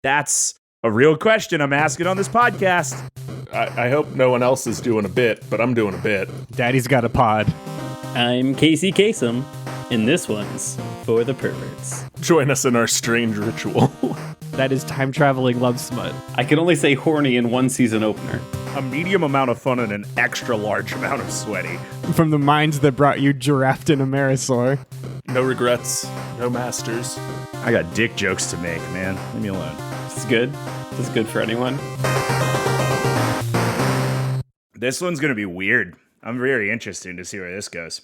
That's a real question I'm asking on this podcast. I hope no one else is doing a bit, but I'm doing a bit. Daddy's got a pod. I'm Casey Kasem, and this one's for the perverts. Join us in our strange ritual. That is time-traveling love smut. I can only say horny in one season opener. A medium amount of fun and an extra large amount of sweaty. From the minds that brought you Giraffe and Amerisaur. No regrets, no masters. I got dick jokes to make, man. Leave me alone. This is good. This is good for anyone. This one's going to be weird. I'm very interested to see where this goes.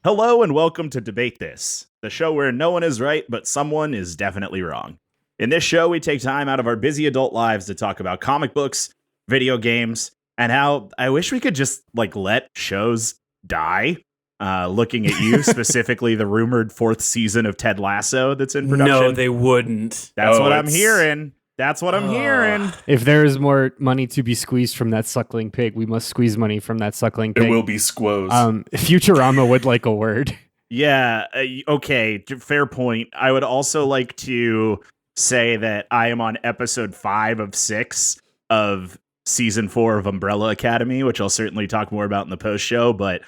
Hello and welcome to Debate This, the show where no one is right, but someone is definitely wrong. In this show, we take time out of our busy adult lives to talk about comic books, video games, and how I wish we could just let shows die. Looking at you, specifically the rumored 4th season of Ted Lasso that's in production. No, they wouldn't. That's what I'm hearing. That's what I'm hearing. If there is more money to be squeezed from that suckling pig, we must squeeze money from that suckling pig. It will be squoze. Futurama would like a word. Yeah, okay, fair point. I would also like to say that I am on episode 5 of 6 of season 4 of Umbrella Academy, which I'll certainly talk more about in the post show, but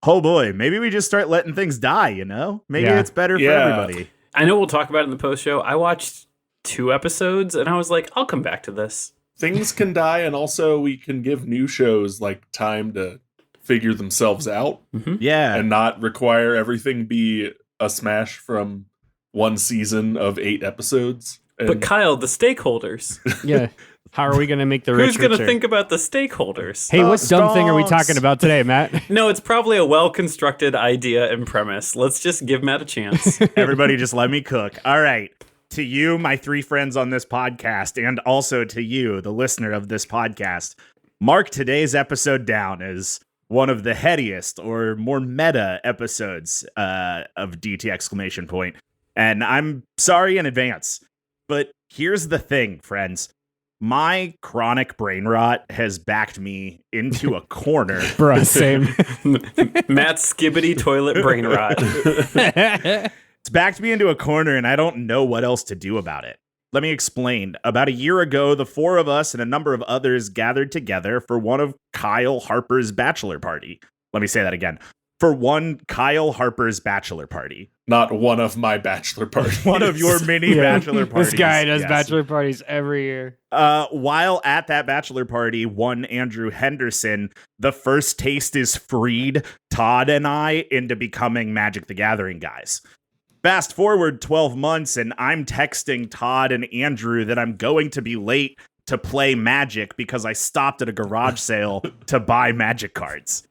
oh boy, maybe we just start letting things die, you know? Maybe it's better for everybody. I know we'll talk about it in the post show. I watched 2 episodes and I was like, I'll come back to this. Things can die, and also we can give new shows time to figure themselves out. Mm-hmm. Yeah. And not require everything be a smash from one season of 8 episodes. But Kyle, the stakeholders. Yeah. How are we going to make the rich Who's going to richer? think about the stakeholders? Hey, what dumb thing are we talking about today, Matt? No, it's probably a well-constructed idea and premise. Let's just give Matt a chance. Everybody just let me cook. All right. To you, my 3 friends on this podcast, and also to you, the listener of this podcast, mark today's episode down as one of the headiest or more meta episodes of DT ! And I'm sorry in advance, but here's the thing, friends. My chronic brain rot has backed me into a corner. Bruh, same. Matt's skibbity toilet brain rot. It's backed me into a corner, and I don't know what else to do about it. Let me explain. About a year ago, the 4 of us and a number of others gathered together for one of Kyle Harper's bachelor party. Let me say that again. For one Kyle Harper's bachelor party. Not one of my bachelor parties. One of your mini bachelor parties. This guy does bachelor parties every year. While at that bachelor party, one Andrew Henderson, the first taste is freed Todd and I into becoming Magic the Gathering guys. Fast forward 12 months, and I'm texting Todd and Andrew that I'm going to be late to play Magic because I stopped at a garage sale to buy Magic cards.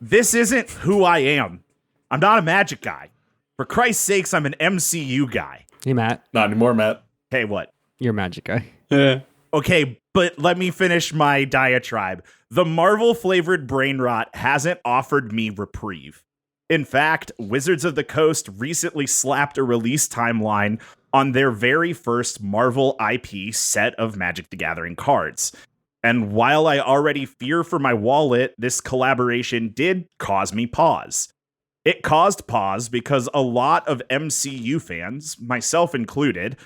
This isn't who I am. I'm not a Magic guy. For Christ's sakes, I'm an MCU guy. Hey, Matt. Not anymore, Matt. Hey, what? You're a Magic guy. Okay, but let me finish my diatribe. The Marvel-flavored brain rot hasn't offered me reprieve. In fact, Wizards of the Coast recently slapped a release timeline on their very first Marvel IP set of Magic the Gathering cards. And while I already fear for my wallet, this collaboration did cause me pause. It caused pause because a lot of MCU fans, myself included,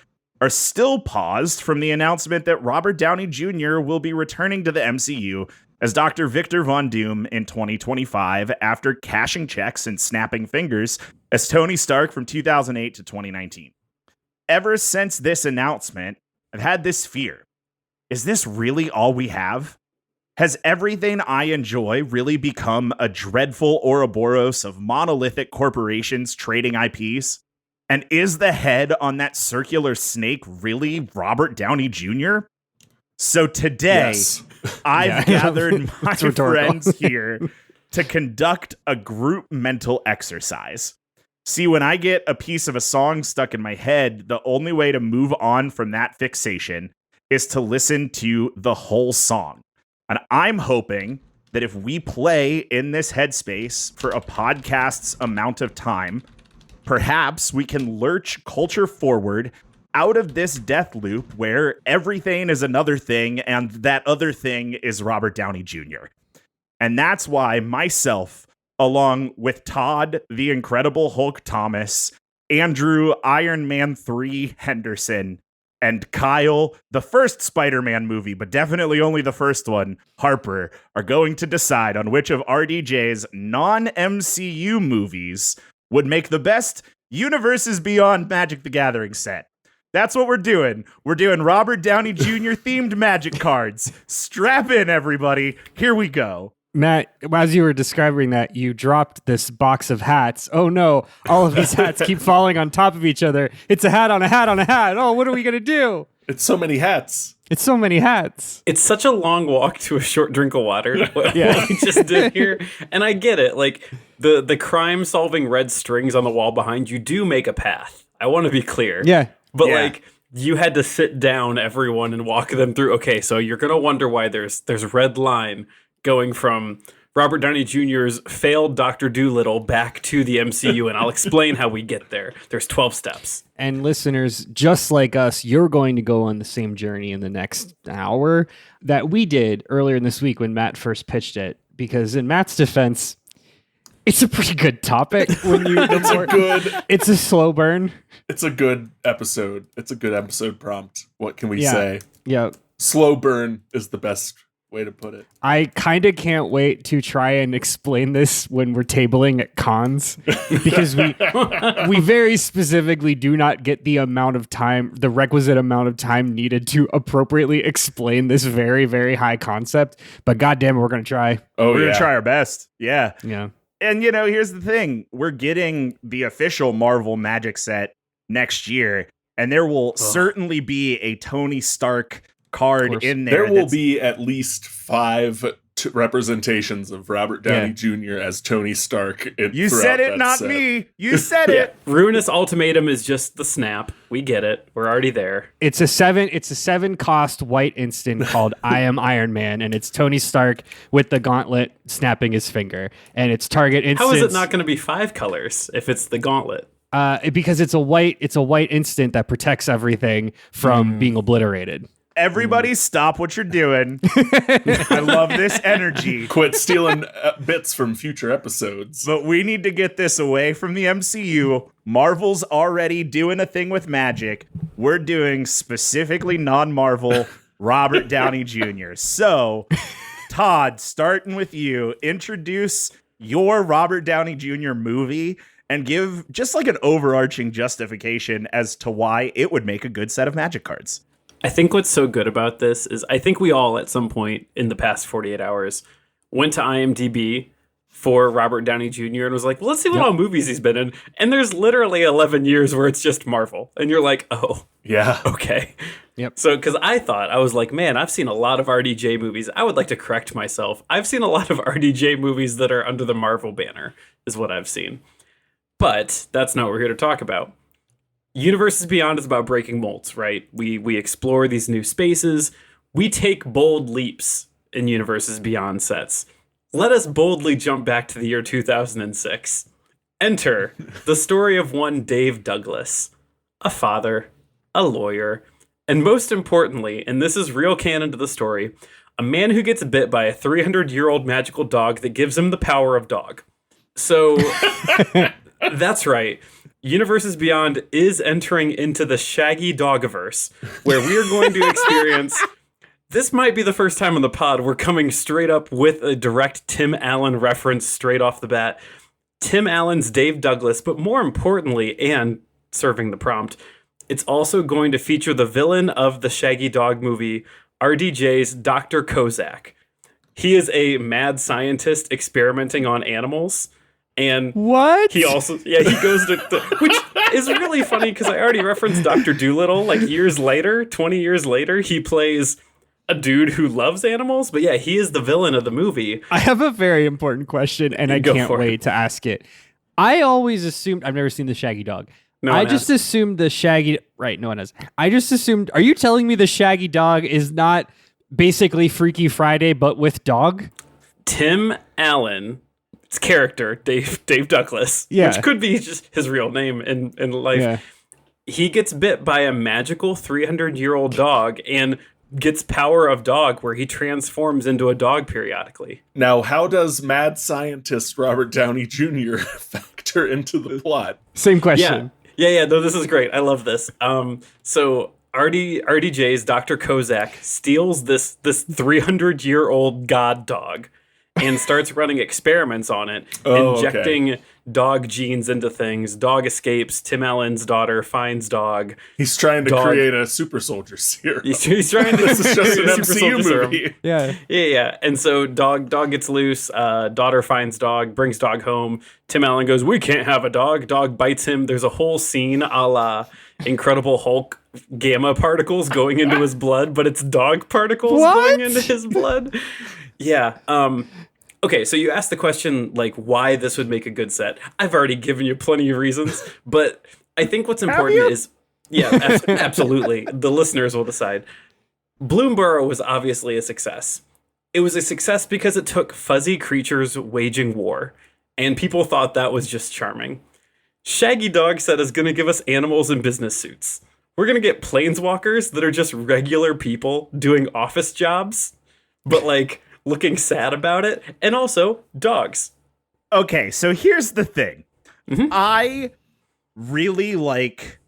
are still paused from the announcement that Robert Downey Jr. will be returning to the MCU as Dr. Victor Von Doom in 2025 after cashing checks and snapping fingers as Tony Stark from 2008 to 2019. Ever since this announcement, I've had this fear. Is this really all we have? Has everything I enjoy really become a dreadful Ouroboros of monolithic corporations trading IPs? And is the head on that circular snake really Robert Downey Jr.? So today, Yes. I've gathered my friends here to conduct a group mental exercise. See, when I get a piece of a song stuck in my head, the only way to move on from that fixation is to listen to the whole song. And I'm hoping that if we play in this headspace for a podcast's amount of time, perhaps we can lurch culture forward out of this death loop where everything is another thing and that other thing is Robert Downey Jr. And that's why myself, along with Todd, the Incredible Hulk Thomas, Andrew Iron Man 3 Henderson, and Kyle, the first Spider-Man movie, but definitely only the first one, Harper, are going to decide on which of RDJ's non-MCU movies would make the best Universes Beyond Magic the Gathering set. That's what we're doing. We're doing Robert Downey Jr. themed Magic cards. Strap in, everybody. Here we go. Matt, as you were describing that, you dropped this box of hats. Oh no, all of these hats keep falling on top of each other. It's a hat on a hat on a hat. Oh, what are we going to do? It's so many hats. It's so many hats. It's such a long walk to a short drink of water. What we just did here. And I get it. Like, the crime-solving red strings on the wall behind you do make a path. I want to be clear. Yeah. But, like, you had to sit down, everyone, and walk them through. Okay, so you're going to wonder why there's red line going from Robert Downey Jr.'s failed Dr. Dolittle back to the MCU, and I'll explain how we get there. There's 12 steps. And listeners, just like us, you're going to go on the same journey in the next hour that we did earlier in this week when Matt first pitched it. Because in Matt's defense, it's a pretty good topic. It's a slow burn. It's a good episode. It's a good episode prompt. What can we say? Yeah. Slow burn is the best way to put it. I kind of can't wait to try and explain this when we're tabling at cons, because we very specifically do not get the requisite amount of time needed to appropriately explain this very, very high concept. But goddamn, we're going to try. We're going to try our best. Yeah. Yeah. And, here's the thing. We're getting the official Marvel Magic set next year, and there will certainly be a Tony Stark card in there. There will be at least 5 representations of Robert Downey Jr. as Tony Stark. You said it, not set. me. You said it. Ruinous Ultimatum is just the snap. We get it. We're already there. It's a 7 cost white instant called I Am Iron Man, and it's Tony Stark with the gauntlet snapping his finger, and it's target instance. How is it not going to be 5 colors if it's the gauntlet? Because it's a white instant that protects everything from being obliterated. Everybody stop what you're doing. I love this energy. Quit stealing bits from future episodes. But we need to get this away from the MCU. Marvel's already doing a thing with magic. We're doing specifically non-Marvel Robert Downey Jr. So, Todd, starting with you, introduce your Robert Downey Jr. movie and give just like an overarching justification as to why it would make a good set of magic cards. I think what's so good about this is I think we all at some point in the past 48 hours went to IMDb for Robert Downey Jr. and was like, well, let's see what all movies he's been in. And there's literally 11 years where it's just Marvel. And you're like, oh, yeah, okay. Yep. So because I was like, man, I've seen a lot of RDJ movies. I would like to correct myself. I've seen a lot of RDJ movies that are under the Marvel banner is what I've seen. But that's not what we're here to talk about. Universes Beyond is about breaking molds, right? We explore these new spaces. We take bold leaps in Universes Beyond sets. Let us boldly jump back to the year 2006. Enter the story of one Dave Douglas, a father, a lawyer, and most importantly, and this is real canon to the story, a man who gets bit by a 300-year-old magical dog that gives him the power of dog. So, that's right. Universes Beyond is entering into the Shaggy Dogiverse, where we are going to experience... This might be the first time on the pod we're coming straight up with a direct Tim Allen reference straight off the bat. Tim Allen's Dave Douglas, but more importantly, and serving the prompt, it's also going to feature the villain of the Shaggy Dog movie, RDJ's Dr. Kozak. He is a mad scientist experimenting on animals. And what? He also, he goes to, which is really funny because I already referenced Dr. Dolittle. Like years later, 20 years later, he plays a dude who loves animals. But yeah, he is the villain of the movie. I have a very important question, and I can't wait to ask it. I always assumed, I've never seen the Shaggy Dog. I just assumed the Shaggy, right, no one has. I just assumed, are you telling me the Shaggy Dog is not basically Freaky Friday, but with dog? Tim Allen. Character Dave Douglas, which could be just his real name in life. He gets bit by a magical 300-year-old dog and gets power of dog where he transforms into a dog periodically. Now, how does mad scientist Robert Downey Jr. factor into the plot? Same question. Yeah, no, this is great. I love this. So RDJ's Dr. Kozak steals this 300-year-old god dog and starts running experiments on it, injecting dog genes into things. Dog escapes. Tim Allen's daughter finds dog. He's trying to create a super soldier serum. He's trying to. This is just an Super soldier MCU serum. movie. Yeah. And so dog gets loose. Daughter finds dog, brings dog home. Tim Allen goes, "We can't have a dog." Dog bites him. There's a whole scene a la Incredible Hulk, gamma particles going into his blood, but it's dog particles going into his blood. Yeah. Okay, so you asked the question, like, why this would make a good set. I've already given you plenty of reasons, but I think what's important is, absolutely. The listeners will decide. Bloomburrow was obviously a success. It was a success because it took fuzzy creatures waging war, and people thought that was just charming. Shaggy Dog Set is going to give us animals in business suits. We're going to get planeswalkers that are just regular people doing office jobs, but, like, looking sad about it, and also dogs. Okay, so here's the thing. I really like...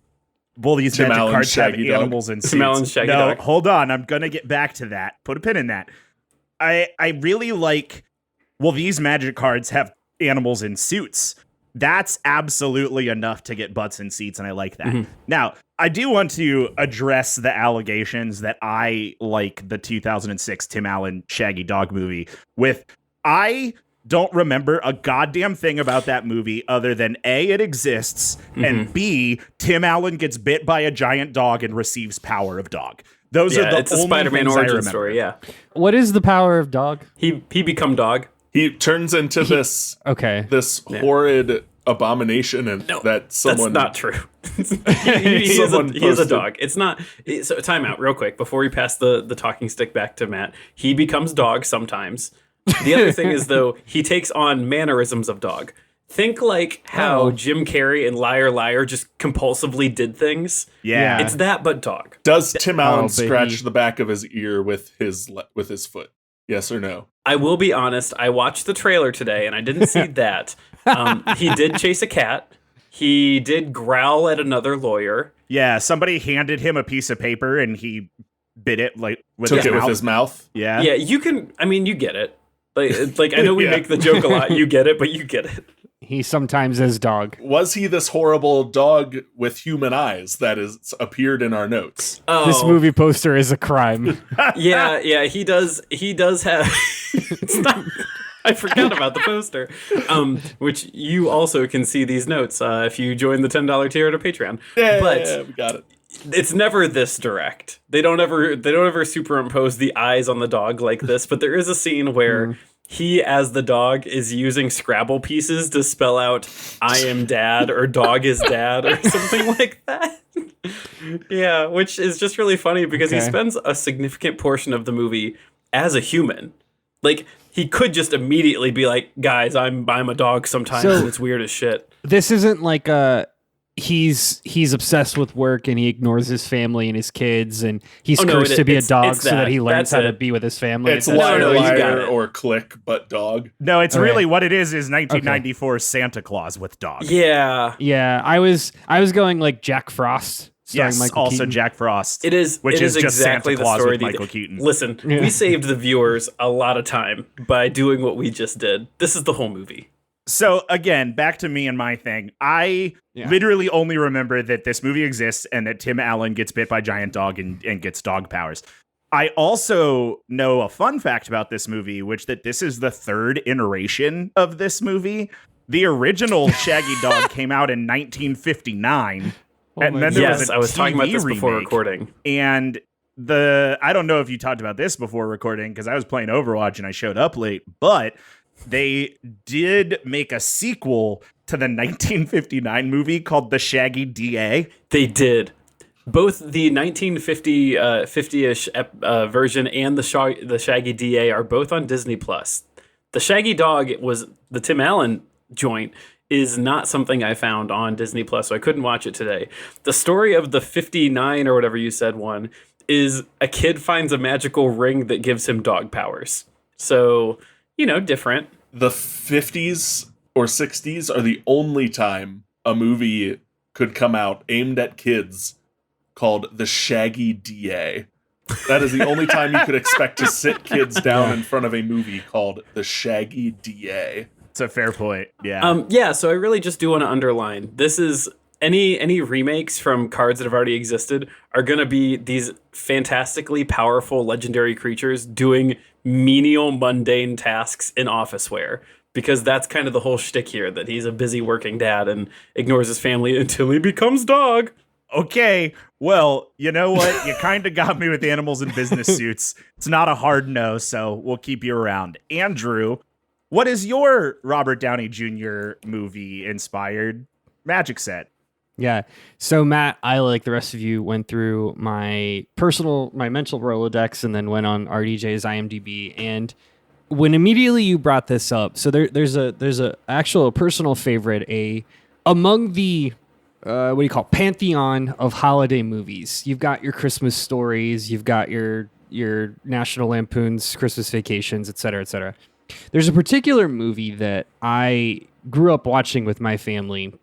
Well, these Tim magic Allen's cards have Shaggy Dog. animals in suits. Tim Allen's Shaggy no, Dog. hold on. I'm going to get back to that. Put a pin in that. I really like... Well, these magic cards have animals in suits. That's absolutely enough to get butts in seats, and I like that. Now, I do want to address the allegations that I like the 2006 Tim Allen Shaggy Dog movie with... I don't remember a goddamn thing about that movie other than A, it exists, and B, Tim Allen gets bit by a giant dog and receives power of dog. Those are the it's a only Spider-Man things I origin remember. story, yeah. What is the power of dog? He become dog. He turns into this horrid abomination, and that someone... That's not true. he is a dog. It's not... So time out real quick before we pass the talking stick back to Matt. He becomes dog sometimes. The other thing is, though, he takes on mannerisms of dog. Think like how Jim Carrey in Liar Liar just compulsively did things. Yeah. It's that, but dog. Does Tim Allen baby. scratch the back of his ear with his foot? Yes or no? I will be honest. I watched the trailer today, and I didn't see that. He did chase a cat. He did growl at another lawyer. Yeah, somebody handed him a piece of paper and he bit it with Took his it mouth. with his mouth? Yeah. Yeah, you can... I mean, you get it. Like I know we make the joke a lot. You get it, but you get it. He sometimes is dog. Was he this horrible dog with human eyes that is appeared in our notes? Oh, This movie poster is a crime. yeah, he does have... It's not... I forgot about the poster, which you also can see these notes if you join the $10 tier to Patreon. Yeah, we got it. It's never this direct. They don't ever superimpose the eyes on the dog like this, but there is a scene where he, as the dog, is using Scrabble pieces to spell out "I am dad" or "dog is dad" or something like that. Yeah, which is just really funny because he spends a significant portion of the movie as a human. Like, he could just immediately be like, "Guys, I'm a dog sometimes, and it's weird as shit." This isn't like he's obsessed with work and he ignores his family and his kids and he's cursed to be a dog so that he learns how to be with his family. It's Liar you got Liar it. or Click, but dog. No, it's really what it is 1994 Santa Claus with dog. Yeah. Yeah, I was going like Jack Frost. Yes, Michael also Keaton. Jack Frost. It is, which it is just exactly Santa Claus the story with Michael Keaton. Listen, we saved the viewers a lot of time by doing what we just did. This is the whole movie. So again, back to me and my thing. I literally only remember that this movie exists and that Tim Allen gets bit by giant dog and gets dog powers. I also know a fun fact about this movie, which that this is the third iteration of this movie. The original Shaggy Dog came out in 1959. And then there was a I was talking about TV this before remake. recording. And I don't know if you talked about this before recording because I was playing Overwatch and I showed up late, but they did make a sequel to the 1959 movie called The Shaggy DA. They did. Both the 1950 50-ish version and the Shaggy DA are both on Disney Plus. The Shaggy Dog was the Tim Allen joint is not something I found on Disney Plus, so I couldn't watch it today. The story of the 59 or whatever you said one is a kid finds a magical ring that gives him dog powers. So, different. The 50s or 60s are the only time a movie could come out aimed at kids called the Shaggy DA. That is the only time you could expect to sit kids down in front of a movie called the Shaggy DA. It's a fair point. Yeah. So I really just do want to underline, this is any remakes from cards that have already existed are going to be these fantastically powerful legendary creatures doing menial mundane tasks in office wear, because that's kind of the whole shtick here, that he's a busy working dad and ignores his family until he becomes dog. Okay, well, you know what? You kind of got me with animals in business suits. It's not a hard no, so we'll keep you around. Andrew, what is your Robert Downey Jr. movie inspired magic set? Yeah. So Matt, I, like the rest of you, went through my mental Rolodex and then went on RDJ's IMDb. And when immediately you brought this up, so there's a actual personal favorite, among the pantheon of holiday movies. You've got your Christmas stories, you've got your National Lampoon's Christmas Vacations, et cetera, et cetera. There's a particular movie that I grew up watching with my family.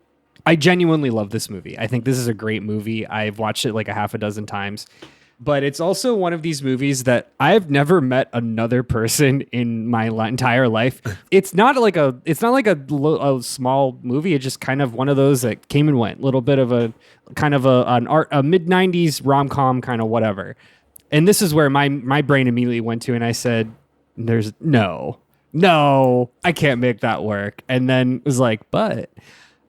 I genuinely love this movie. I think this is a great movie. I've watched it like a half a dozen times. But it's also one of these movies that I've never met another person in my entire life. It's not like a small movie. It's just kind of one of those that came and went. Little bit of a kind of a mid-90s rom-com kind of whatever. And this is where my brain immediately went to, and I said, "There's no, I can't make that work." And then was like, but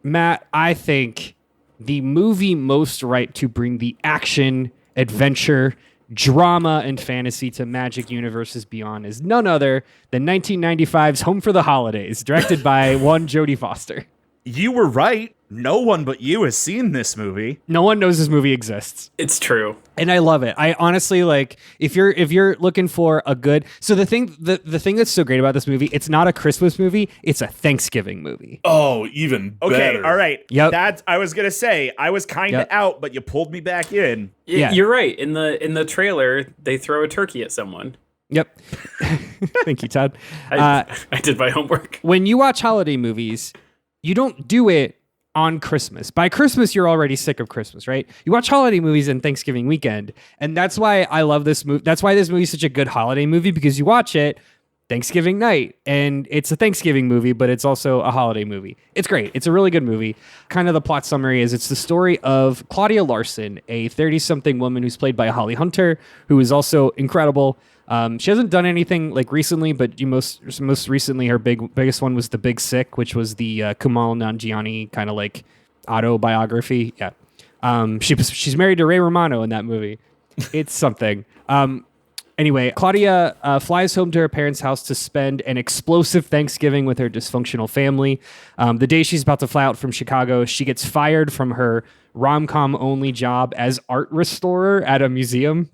Matt, I think the movie most right to bring the action, adventure, drama, and fantasy to Magic Universes Beyond is none other than 1995's Home for the Holidays, directed by one Jodie Foster. You were right. No one but you has seen this movie. No one knows this movie exists. It's true. And I love it. I honestly, like, if you're looking for a good, so the thing that's so great about this movie, it's not a Christmas movie, it's a Thanksgiving movie. Oh, even better. Okay, all right. Yep. I was gonna say I was kind of out, but you pulled me back in. Yeah. You're right. In the trailer, they throw a turkey at someone. Yep. Thank you, Todd. I did my homework. When you watch holiday movies, you don't do it on Christmas. By Christmas, you're already sick of Christmas, right? You watch holiday movies in Thanksgiving weekend, and that's why I love this movie. That's why this movie is such a good holiday movie, because you watch it Thanksgiving night, and it's a Thanksgiving movie, but it's also a holiday movie. It's great. It's a really good movie. Kind of the plot summary is it's the story of Claudia Larson, a 30-something woman who's played by Holly Hunter, who is also incredible. She hasn't done anything like recently, but most recently her biggest one was The Big Sick, which was the Kumail Nanjiani kind of like autobiography. Yeah. She's married to Ray Romano in that movie. It's something. Anyway, Claudia flies home to her parents' house to spend an explosive Thanksgiving with her dysfunctional family. The day she's about to fly out from Chicago, she gets fired from her rom-com only job as art restorer at a museum.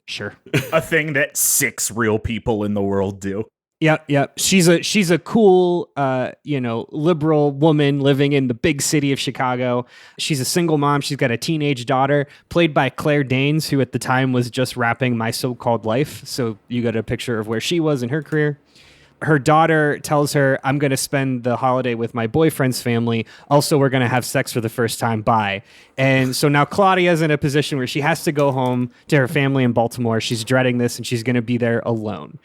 Sure. A thing that 6 real people in the world do. Yep. She's a cool, liberal woman living in the big city of Chicago. She's a single mom. She's got a teenage daughter played by Claire Danes, who at the time was just rapping My So-Called Life. So you got a picture of where she was in her career. Her daughter tells her, "I'm going to spend the holiday with my boyfriend's family. Also, we're going to have sex for the first time. Bye." And so now Claudia's in a position where she has to go home to her family in Baltimore. She's dreading this, and she's going to be there alone.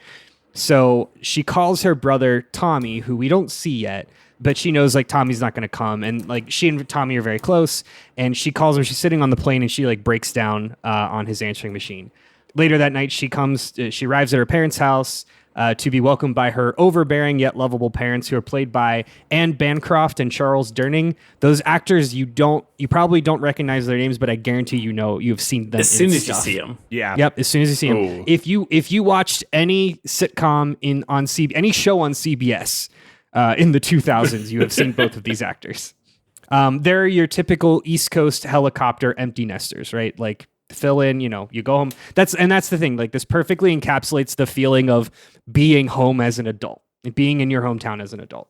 So she calls her brother Tommy, who we don't see yet, but she knows like Tommy's not going to come. And like she and Tommy are very close, and she calls him. She's sitting on the plane, and she like breaks down on his answering machine. Later that night, she arrives at her parents' house to be welcomed by her overbearing yet lovable parents, who are played by Anne Bancroft and Charles Durning. Those actors you probably don't recognize their names, but I guarantee you've seen them as soon as stuff. you see them. Yeah. Yep. As soon as you see them. If you watched any sitcom any show on CBS in the 2000s, you have seen both of these actors. They're your typical East Coast helicopter empty nesters, right? Like, fill in, you go home. That's the thing. Like, this perfectly encapsulates the feeling of being home as an adult, being in your hometown as an adult.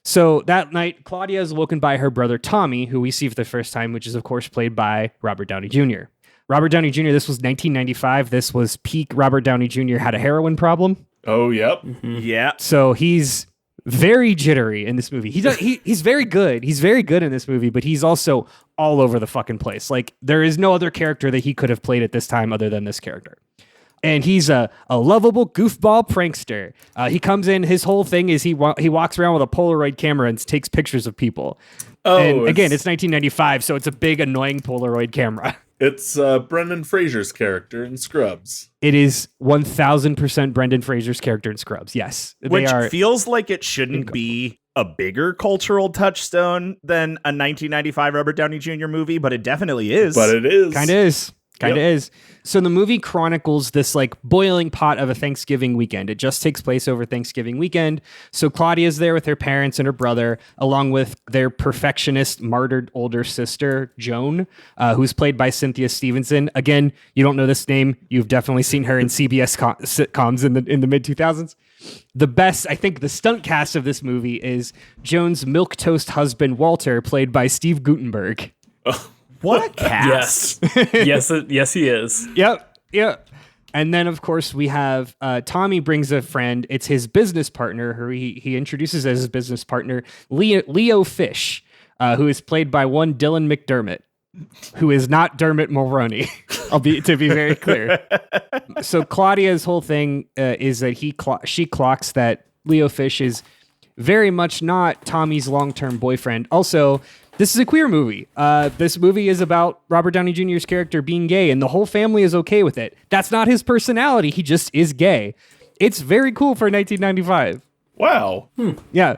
So that night, Claudia is woken by her brother Tommy, who we see for the first time, which is of course played by Robert Downey Jr. Robert Downey Jr. This was 1995. This was peak Robert Downey Jr. had a heroin problem. Oh, yep. Mm-hmm. Yeah. So he's very jittery in this movie. He's very good. He's very good in this movie, but he's also all over the fucking place. Like, there is no other character that he could have played at this time other than this character. And he's a lovable goofball prankster. He comes in, his whole thing is he walks around with a Polaroid camera and takes pictures of people. Oh, and again, it's 1995, so it's a big, annoying Polaroid camera. It's Brendan Fraser's character in Scrubs. It is 1000% Brendan Fraser's character in Scrubs, yes. Which feels like it shouldn't be a bigger cultural touchstone than a 1995 Robert Downey Jr. movie, but it definitely is. But it is. Kind of is. So the movie chronicles this like boiling pot of a Thanksgiving weekend. It just takes place over Thanksgiving weekend. So Claudia's there with her parents and her brother, along with their perfectionist, martyred older sister, Joan, who's played by Cynthia Stevenson. Again, you don't know this name. You've definitely seen her in CBS sitcoms in the mid-2000s. The best, I think, the stunt cast of this movie is Joan's milquetoast husband, Walter, played by Steve Guttenberg. What a cast. Yes, he is. Yep. And then, of course, we have Tommy brings a friend. It's his business partner, who he introduces as his business partner, Leo Fish, who is played by one Dylan McDermott, who is not Dermot Mulroney, to be very clear. So Claudia's whole thing is that she clocks that Leo Fish is very much not Tommy's long-term boyfriend. Also, this is a queer movie. This movie is about Robert Downey Jr.'s character being gay, and the whole family is okay with it. That's not his personality. He just is gay. It's very cool for 1995. Wow. Yeah,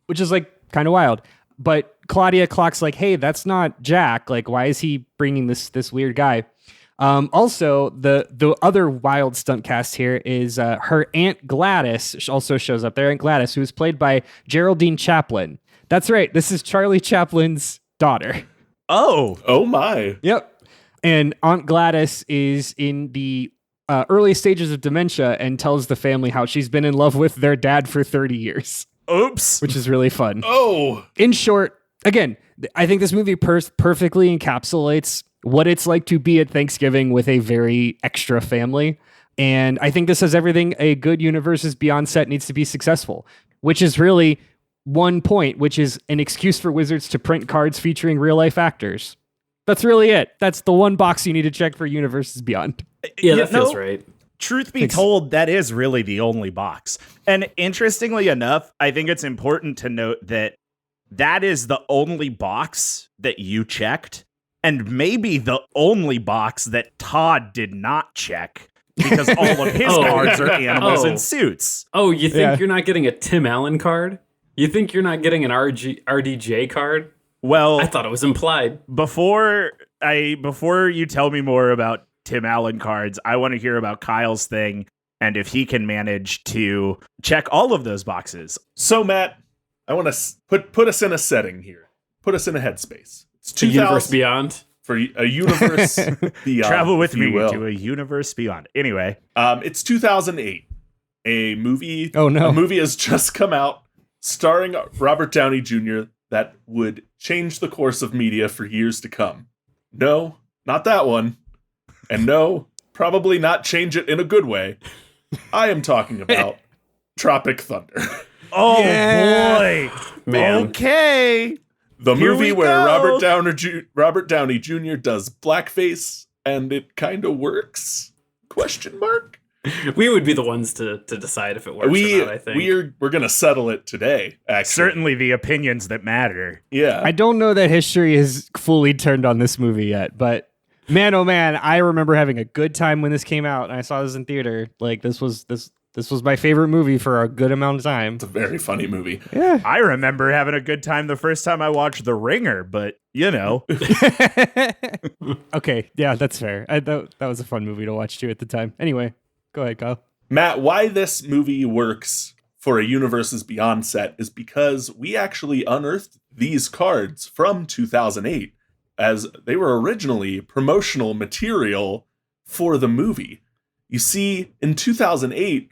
which is like kind of wild. But Claudia clocks like, hey, that's not Jack. Like, why is he bringing this weird guy? Also, the other wild stunt cast here is her Aunt Gladys also shows up there. Aunt Gladys, who is played by Geraldine Chaplin. That's right. This is Charlie Chaplin's daughter. Oh my. Yep. And Aunt Gladys is in the early stages of dementia and tells the family how she's been in love with their dad for 30 years. Oops. Which is really fun. Oh. In short, again, I think this movie perfectly encapsulates what it's like to be at Thanksgiving with a very extra family. And I think this has everything a good Universes Beyond set needs to be successful, which is really one point, which is an excuse for Wizards to print cards featuring real life actors. That's really it. That's the one box you need to check for Universes Beyond. Yeah, that feels right. Truth be told, that is really the only box. And interestingly enough, I think it's important to note that that is the only box that you checked, and maybe the only box that Todd did not check, because all of his cards are animals in suits. Oh, you think you're not getting a Tim Allen card? You think you're not getting an RDJ card? Well, I thought it was implied. Before you tell me more about Tim Allen cards, I want to hear about Kyle's thing and if he can manage to check all of those boxes. So, Matt, I want to put us in a setting here. Put us in a headspace. It's A universe beyond. For a universe beyond. Travel with me to a universe beyond. Anyway, it's 2008. A movie. Oh no! A movie has just come out starring Robert Downey Jr. that would change the course of media for years to come. No, not that one. And no, probably not change it in a good way. I am talking about Tropic Thunder. Oh boy, man. Okay. The Here movie we where go. Robert Downey Jr. does blackface and it kind of works? Question mark. We would be the ones to decide if it works or not, I think. We're gonna settle it today. Actually, Certainly the opinions that matter. yeah. I don't know that history has fully turned on this movie yet, but man, oh man, I remember having a good time when this came out, and I saw this in theater. Like this was my favorite movie for a good amount of time. It's a very funny movie. Yeah. I remember having a good time the first time I watched The Ringer, but you know. Okay, yeah, that's fair. That was a fun movie to watch too at the time. Anyway, go ahead, Kyle. Matt, why this movie works for a Universes Beyond set is because we actually unearthed these cards from 2008 as they were originally promotional material for the movie. You see, in 2008,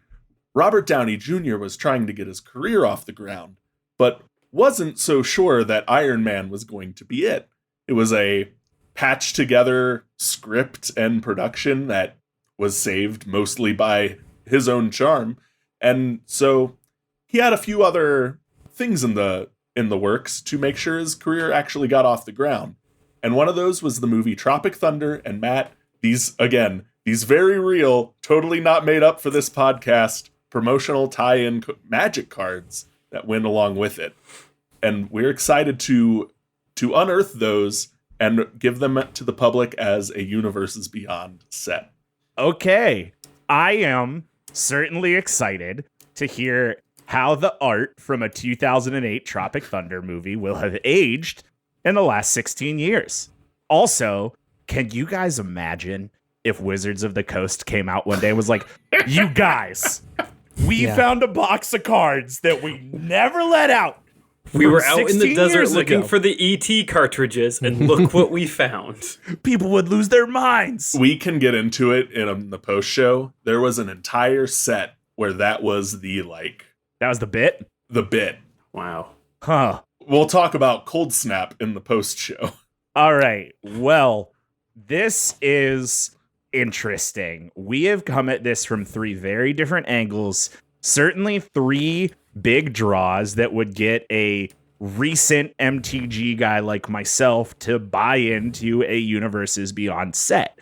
Robert Downey Jr. was trying to get his career off the ground, but wasn't so sure that Iron Man was going to be it. It was a patched together script and production that was saved mostly by his own charm. And so he had a few other things in the works to make sure his career actually got off the ground. And one of those was the movie Tropic Thunder. And Matt, these very real, totally not made up for this podcast, promotional tie-in magic cards that went along with it. And we're excited to unearth those and give them to the public as a Universes Beyond set. Okay. I am certainly excited to hear how the art from a 2008 Tropic Thunder movie will have aged in the last 16 years. Also, can you guys imagine if Wizards of the Coast came out one day and was like, you guys, we found a box of cards that we never let out. We were out in the desert looking ago. for the ET cartridges, and look what we found. People would lose their minds. We can get into it in the post show. There was an entire set where that was That was the bit? the bit. Wow. Huh. We'll talk about Cold Snap in the post show. All right. Well, this is interesting. We have come at this from three very different angles. Certainly three big draws that would get a recent MTG guy like myself to buy into a Universes Beyond set.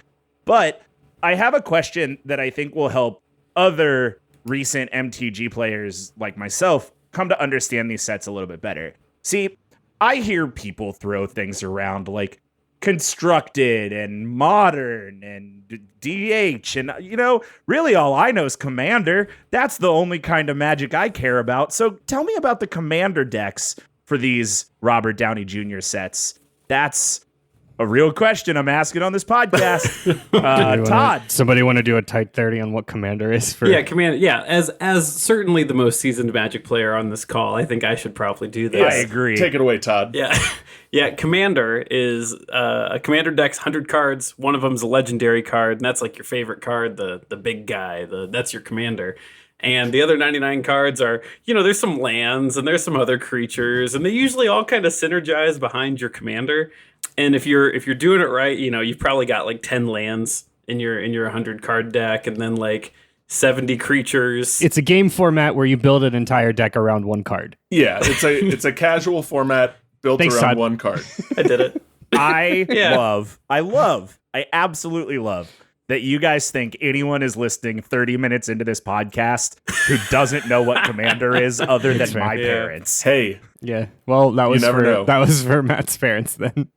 But I have a question that I think will help other recent MTG players like myself come to understand these sets a little bit better. See, I hear people throw things around like constructed and modern and DH and, really all I know is Commander. That's the only kind of Magic I care about. So tell me about the Commander decks for these Robert Downey Jr. sets. That's a real question I'm asking on this podcast. Todd. Somebody want to do a tight 30 on what Commander is for? Yeah, Commander. Yeah, as certainly the most seasoned Magic player on this call, I think I should probably do this. I agree. Take it away, Todd. Yeah. Yeah, Commander is a Commander deck's 100 cards. One of them's a legendary card, and that's like your favorite card, the big guy. That's your Commander. And the other 99 cards are, there's some lands and there's some other creatures, and they usually all kind of synergize behind your Commander. And if you're doing it right, you've probably got like 10 lands in your 100 card deck, and then like 70 creatures. It's a game format where you build an entire deck around one card. Yeah, it's a casual format built Thanks, around Todd. one card. I did it. I absolutely love that you guys think anyone is listening 30 minutes into this podcast who doesn't know what Commander is other than my parents. Hey, Yeah. Well, that was never know. that was for Matt's parents then.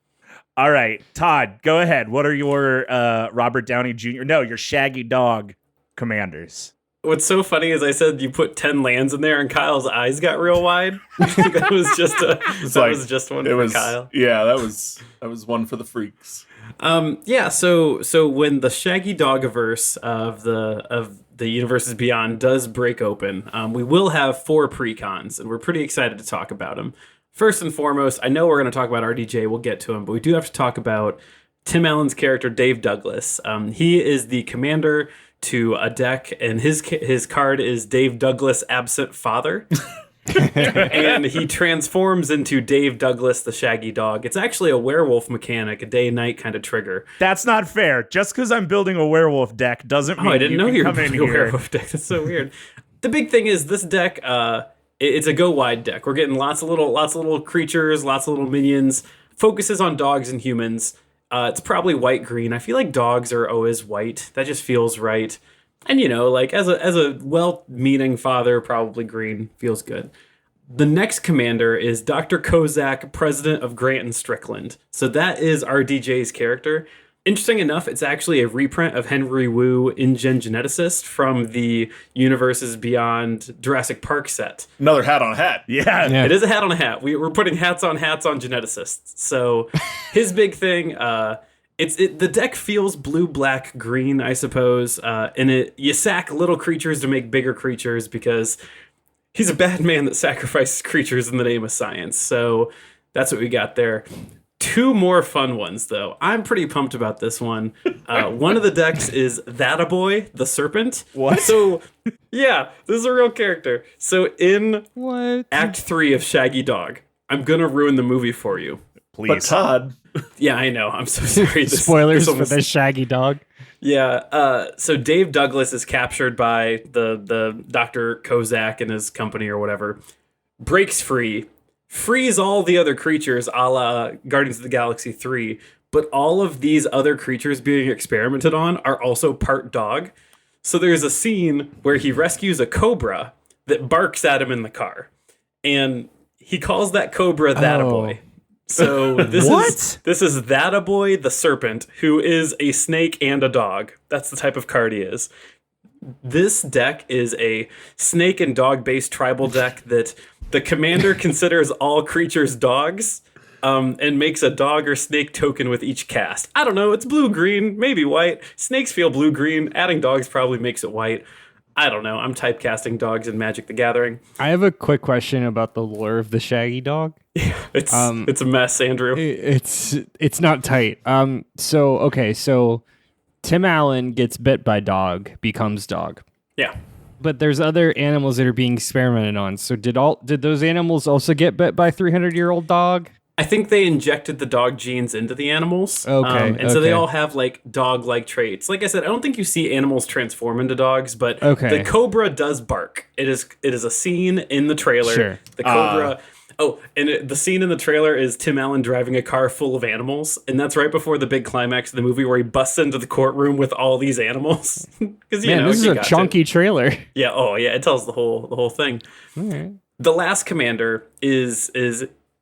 All right, Todd, go ahead. What are your Robert Downey Jr.? No, your Shaggy Dog Commanders. What's so funny is I said you put 10 lands in there, and Kyle's eyes got real wide. That was just one for Kyle. Yeah, that was one for the freaks. So when the Shaggy Dogiverse of the Universes Beyond does break open, we will have 4 precons, and we're pretty excited to talk about them. First and foremost, I know we're going to talk about RDJ. We'll get to him, but we do have to talk about Tim Allen's character, Dave Douglas. He is the commander to a deck, and his card is Dave Douglas, Absent Father. And he transforms into Dave Douglas, the Shaggy Dog. It's actually a werewolf mechanic, a day-night kind of trigger. That's not fair. Just because I'm building a werewolf deck doesn't mean I didn't know you were come in building a here. werewolf deck. That's so weird. The big thing is this deck. It's a go wide deck. We're getting lots of little creatures, lots of little minions. Focuses on dogs and humans. It's probably white green. I feel like dogs are always white. That just feels right. And as a well-meaning father, probably green feels good. The next commander is Dr. Kozak, president of Grant and Strickland. So that is RDJ's character. Interesting enough, it's actually a reprint of Henry Wu, InGen Geneticist, from the Universes Beyond Jurassic Park set. Another hat on a hat. Yeah. It is a hat on a hat. We're putting hats on geneticists. So his big thing, the deck feels blue, black, green, I suppose. And you sack little creatures to make bigger creatures because he's a bad man that sacrifices creatures in the name of science. So that's what we got there. 2 more fun ones, though. I'm pretty pumped about this one. One of the decks is That-a-Boy, the Serpent. What? So, yeah, this is a real character. So in What? Act 3 of Shaggy Dog, I'm going to ruin the movie for you. Please. But Todd, Yeah, I know. I'm so sorry. Spoilers this for the Shaggy Dog. Yeah. So Dave Douglas is captured by the Dr. Kozak and his company or whatever, breaks free, freeze all the other creatures, a la Guardians of the Galaxy 3. But all of these other creatures being experimented on are also part dog. So there's a scene where he rescues a cobra that barks at him in the car. And he calls that cobra That-a-Boy. So this is That-a-Boy the serpent, who is a snake and a dog. That's the type of card he is. This deck is a snake and dog-based tribal deck that the commander considers all creatures dogs. And makes a dog or snake token with each cast. I don't know, it's blue-green, maybe white. Snakes feel blue-green. Adding dogs probably makes it white. I don't know. I'm typecasting dogs in Magic the Gathering. I have a quick question about the lore of the Shaggy Dog. It's a mess, Andrew. It's not tight. So Tim Allen gets bit by dog, becomes dog. Yeah. But there's other animals that are being experimented on. So did those animals also get bit by 300-year-old dog? I think they injected the dog genes into the animals. Okay. So they all have like dog-like traits. Like I said, I don't think you see animals transform into dogs, but Okay. the cobra does bark. It is a scene in the trailer. Sure. The cobra. The scene in the trailer is Tim Allen driving a car full of animals, and that's right before the big climax of the movie where he busts into the courtroom with all these animals. Because Man, this is a chunky trailer. Yeah. Oh, yeah. It tells the whole thing. Okay. The last commander is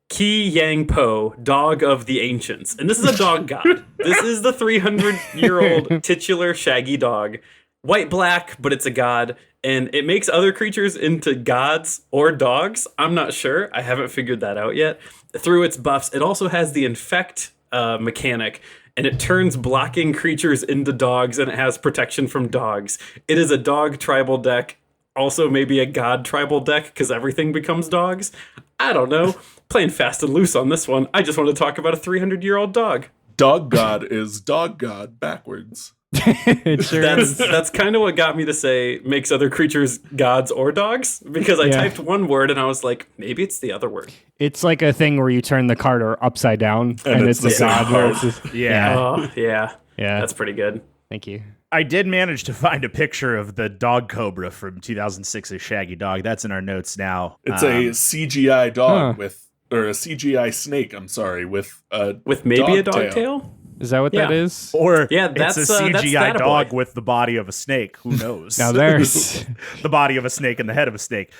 Ki Yang Po, Dog of the Ancients. And this is a dog god. This is the 300-year-old titular Shaggy Dog. White-black, but it's a god. And it makes other creatures into gods or dogs. I'm not sure. I haven't figured that out yet. Through its buffs, it also has the infect mechanic. And it turns blocking creatures into dogs, and it has protection from dogs. It is a dog tribal deck. Also maybe a god tribal deck, because everything becomes dogs. I don't know. Playing fast and loose on this one. I just want to talk about a 300-year-old dog. Dog God is dog God backwards. It sure is. That's kind of what got me to say makes other creatures gods or dogs, because I typed one word and I was like, maybe it's the other word. It's like a thing where you turn the card upside down and it's the god. Where it's just, Yeah. Oh, yeah. Yeah. That's pretty good. Thank you. I did manage to find a picture of the dog cobra from 2006's Shaggy Dog. That's in our notes now. It's a CGI dog or a CGI snake, I'm sorry, with maybe a dog tail. tail? Is that what that is? Or Yeah, it's that's a CGI That-a-Boy. dog with the body of a snake. Who knows? Now there's The body of a snake and the head of a snake.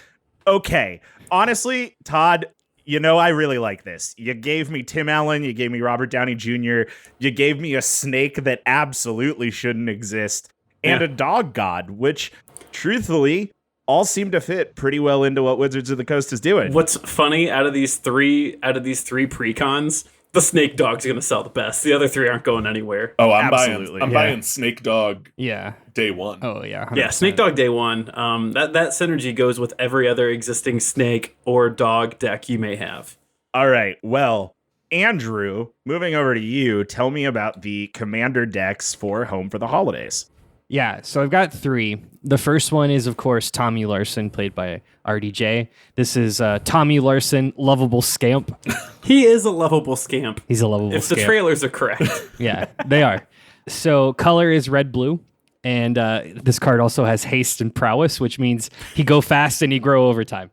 Okay. Honestly, Todd, I really like this. You gave me Tim Allen. You gave me Robert Downey Jr. You gave me a snake that absolutely shouldn't exist. And a dog god, which, truthfully, all seem to fit pretty well into what Wizards of the Coast is doing. What's funny out of these three precons, the snake dog's going to sell the best. The other three aren't going anywhere. Oh, Absolutely, I'm buying Snake Dog yeah. day one. Oh yeah. 100%. Yeah, Snake Dog day one. That synergy goes with every other existing snake or dog deck you may have. All right. Well, Andrew, moving over to you, tell me about the commander decks for Home for the Holidays. Yeah, so I've got 3. The first one is, of course, Tommy Larson, played by RDJ. This is Tommy Larson, lovable scamp. He is a lovable scamp. He's a lovable If scamp. the trailers are correct. Yeah, they are. So color is red-blue, and this card also has haste and prowess, which means he go fast and he grow over time.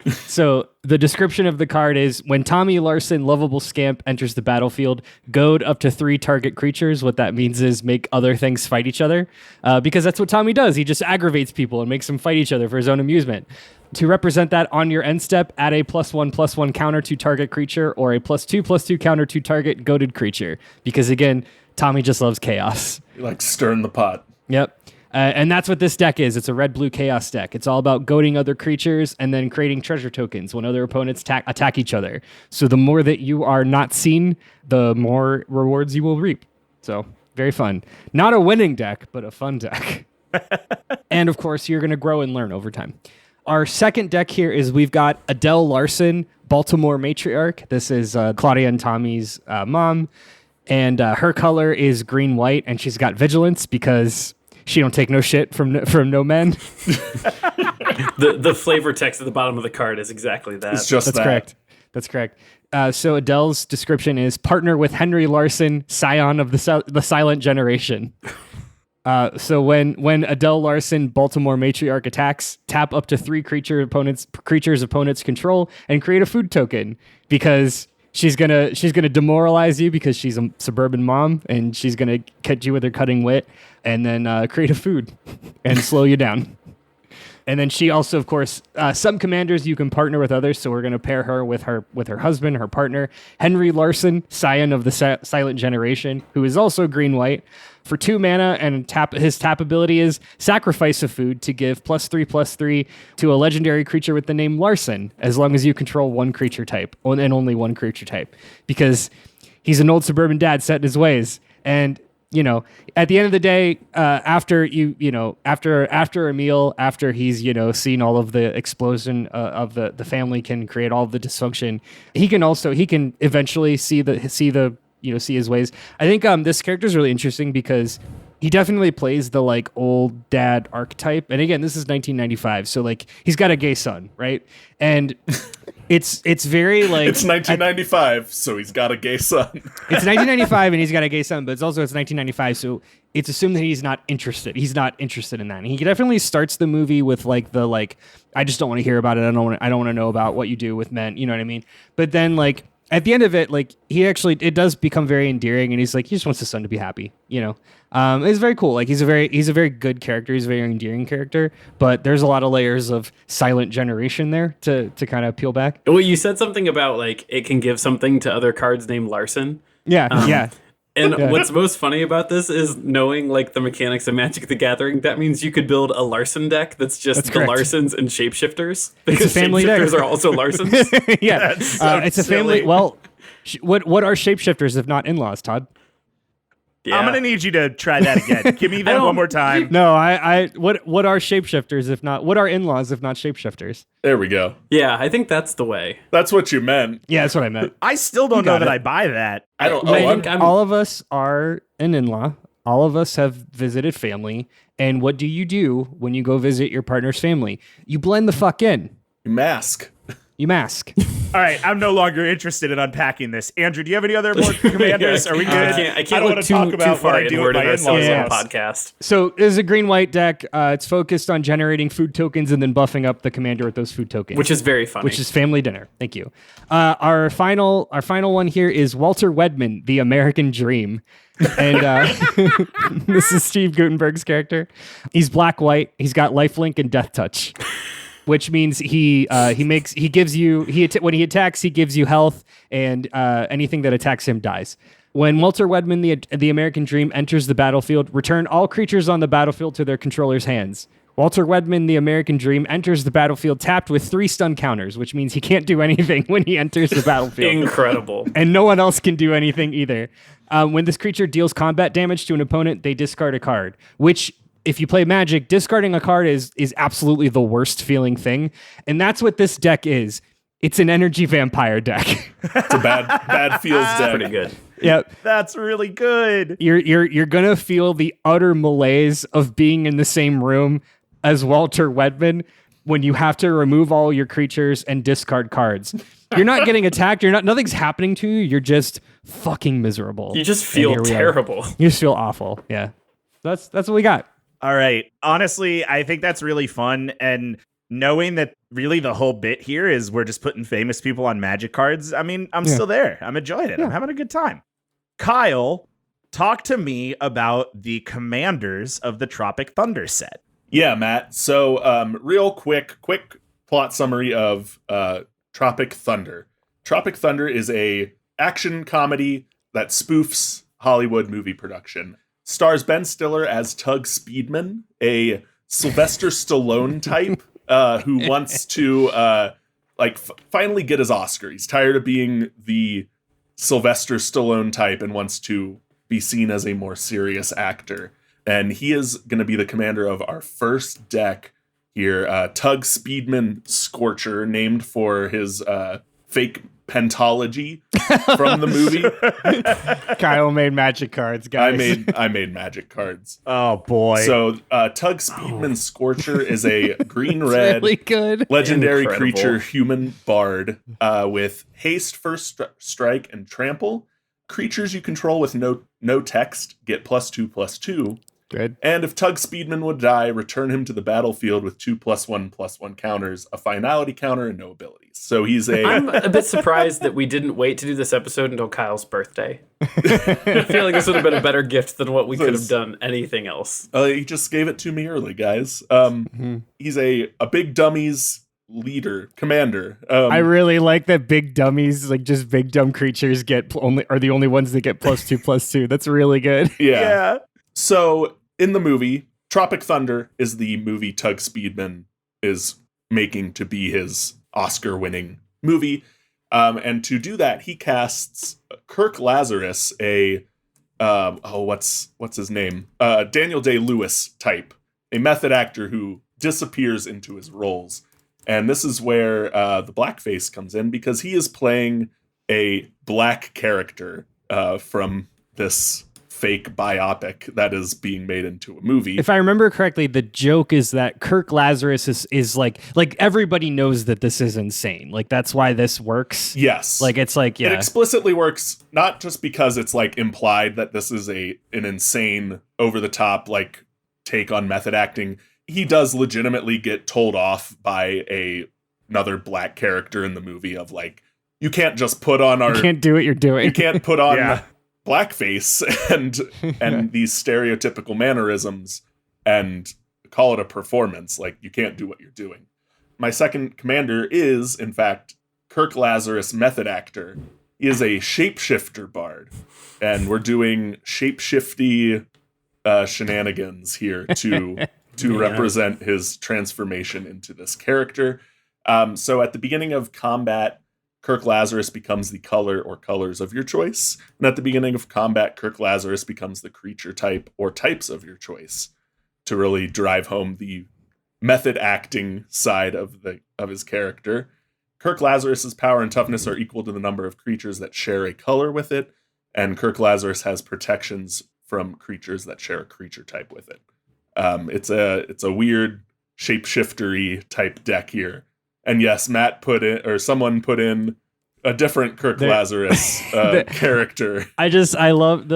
So the description of the card is, when Tommy Larson, lovable scamp, enters the battlefield, goad up to 3 target creatures. What that means is make other things fight each other, because that's what Tommy does. He just aggravates people and makes them fight each other for his own amusement. To represent that, on your end step, add a +1/+1 counter to target creature, or a +2/+2 counter to target goaded creature. Because again, Tommy just loves chaos. You like stirring the pot. Yep. And that's what this deck is. It's a red-blue chaos deck. It's all about goading other creatures and then creating treasure tokens when other opponents attack each other. So the more that you are not seen, the more rewards you will reap. So very fun. Not a winning deck, but a fun deck. And of course, you're going to grow and learn over time. Our second deck here is we've got Adele Larson, Baltimore Matriarch. This is Claudia and Tommy's mom. And her color is green-white, and she's got vigilance because she don't take no shit from no men. The flavor text at the bottom of the card is exactly that. It's just That's that. correct. That's correct. So Adele's description is partner with Henry Larson, scion of the silent generation. So when Adele Larson, Baltimore matriarch, attacks, tap up to 3 creatures opponents control and create a food token, because she's gonna demoralize you because she's a suburban mom, and she's gonna catch you with her cutting wit, and then create a food and slow you down. And then she also, of course, some commanders you can partner with others. So we're going to pair her with her husband, her partner, Henry Larson, scion of the Silent Generation, who is also green-white. For 2 mana, and his tap ability is sacrifice a food to give +3/+3 to a legendary creature with the name Larson, as long as you control 1 creature type, and only 1 creature type. Because he's an old suburban dad set in his ways. And at the end of the day, after a meal, after he's seen all of the explosion of the family can create all of the dysfunction, he can eventually see his ways. I think this character is really interesting because he definitely plays the like old dad archetype. And again, this is 1995, so like he's got a gay son, right? And it's very like it's 1995, so he's got a gay son. It's 1995 and he's got a gay son, but it's 1995, so it's assumed that he's not interested. He's not interested in that. And he definitely starts the movie with I just don't want to hear about it. I don't want to know about what you do with men. You know what I mean? But then like at the end of it, like it does become very endearing, and he's like, he just wants his son to be happy, It's very cool. Like he's a very good character. He's a very endearing character, but there's a lot of layers of Silent Generation there to kind of peel back. Well, you said something about like it can give something to other cards named Larson. Yeah. And what's most funny about this is knowing like the mechanics of Magic the Gathering. That means you could build a Larson deck that's just the correct. Larsons and shapeshifters, because family shapeshifters deck. are also Larsons. Yeah, so it's a silly. family. Well, what are shapeshifters if not in-laws, Todd? Yeah. I'm gonna need you to try that again. Give me that one more time. No, what are shapeshifters if not what are in-laws if not shapeshifters? There we go. Yeah, I think that's the way. That's what you meant. Yeah, that's what I meant. I still don't know got that it. I buy that. I don't. I Oh, think I'm, All of us are an in-law. All of us have visited family. And what do you do when you go visit your partner's family? You blend the fuck in. mask. You mask. All right, I'm no longer interested in unpacking this. Andrew, do you have any other more commanders? Are we good? I can't don't look wanna talk too about far what I do with inward in my ourselves in-laws. on the podcast. So this is a green-white deck. It's focused on generating food tokens and then buffing up the commander with those food tokens. Which is very funny. Which is family dinner. Thank you. Our final one here is Walter Wedman, the American Dream. And this is Steve Gutenberg's character. He's black-white. He's got lifelink and death touch, which means when he attacks, he gives you health, and anything that attacks him dies. When Walter Wedman, the American Dream, enters the battlefield, return all creatures on the battlefield to their controller's hands. Walter Wedman, the American Dream, enters the battlefield tapped with 3 stun counters, which means he can't do anything when he enters the battlefield. incredible. And no one else can do anything either. When this creature deals combat damage to an opponent, they discard a card, which, if you play Magic, discarding a card is absolutely the worst feeling thing. And that's what this deck is. It's an energy vampire deck. It's a bad feels deck. Pretty good. Yep. That's really good. You're gonna feel the utter malaise of being in the same room as Walter Wedman when you have to remove all your creatures and discard cards. You're not getting attacked. Nothing's happening to you. You're just fucking miserable. You just And feel here we are. terrible. You just feel awful. Yeah. That's what we got. All right. Honestly, I think that's really fun. And knowing that really the whole bit here is we're just putting famous people on Magic cards. I mean, I'm still there. I'm enjoying it. I'm having a good time. Kyle, talk to me about the commanders of the Tropic Thunder set. Yeah, Matt. So, real quick plot summary of Tropic Thunder. Tropic Thunder is a action comedy that spoofs Hollywood movie production. Stars Ben Stiller as Tug Speedman, a Sylvester Stallone type who wants to finally get his Oscar. He's tired of being the Sylvester Stallone type and wants to be seen as a more serious actor. And he is going to be the commander of our first deck here, Tug Speedman Scorcher, named for his fake pentology from the movie. Kyle made magic cards, guys. I made magic cards. Oh, boy. So Tug Speedman Scorcher is a green-red really good. legendary Incredible. creature human bard with haste, first strike, and trample. Creatures you control with no text get +2/+2. Good. And if Tug Speedman would die, return him to the battlefield with 2+1/+1 counters, a finality counter, and no abilities. So he's I'm a bit surprised that we didn't wait to do this episode until Kyle's birthday. I feel like this would have been a better gift than what we could have done anything else. He just gave it to me early, guys. He's a big dummies leader, commander. I really like that big dummies, like just big dumb creatures, are the only ones that get +2/+2. That's really good. Yeah. So in the movie, Tropic Thunder is the movie Tug Speedman is making to be his Oscar-winning movie. And to do that, he casts Kirk Lazarus, what's his name? Daniel Day-Lewis type, a method actor who disappears into his roles. And this is where the blackface comes in, because he is playing a black character from this fake biopic that is being made into a movie. If I remember correctly, the joke is that Kirk Lazarus is like everybody knows that this is insane. Like that's why this works. Yes. Like it's like, yeah. It explicitly works not just because it's like implied that this is an insane, over the top like take on method acting. He does legitimately get told off by another black character in the movie of like, you can't just put on you can't do what you're doing. You can't put on blackface and these stereotypical mannerisms and call it a performance. Like, you can't do what you're doing. My second commander is, in fact, Kirk Lazarus, method actor. He is a shapeshifter bard, and we're doing shapeshifty shenanigans here to represent his transformation into this character. So at the beginning of combat, Kirk Lazarus becomes the color or colors of your choice. And at the beginning of combat, Kirk Lazarus becomes the creature type or types of your choice, to really drive home the method acting side of his character. Kirk Lazarus's power and toughness are equal to the number of creatures that share a color with it. And Kirk Lazarus has protections from creatures that share a creature type with it. It's a weird shapeshiftery type deck here. And yes, someone put in a different Kirk Lazarus character. I love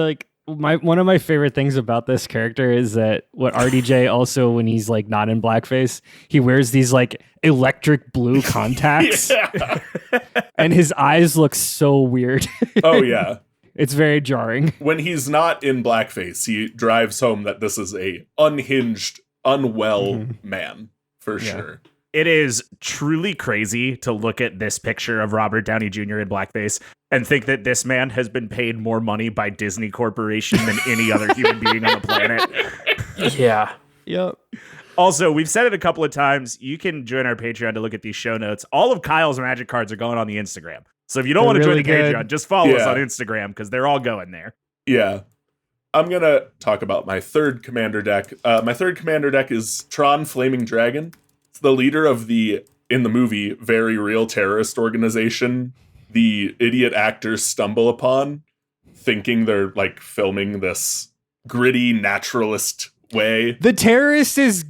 one of my favorite things about this character is that what RDJ also, when he's like not in blackface, he wears these like electric blue contacts. And his eyes look so weird. Oh yeah. It's very jarring. When he's not in blackface, he drives home that this is a unhinged, unwell man, for sure. It is truly crazy to look at this picture of Robert Downey Jr. in blackface and think that this man has been paid more money by Disney Corporation than any other human being on the planet. Yeah. Yep. Also, we've said it a couple of times. You can join our Patreon to look at these show notes. All of Kyle's magic cards are going on the Instagram. So if you don't want to join the Patreon, just follow us on Instagram, because they're all going there. Yeah. I'm going to talk about my third commander deck. My third commander deck is Tron Flaming Dragon. It's the leader of in the movie, very real terrorist organization the idiot actors stumble upon, thinking they're like filming this gritty naturalist way. The terrorist is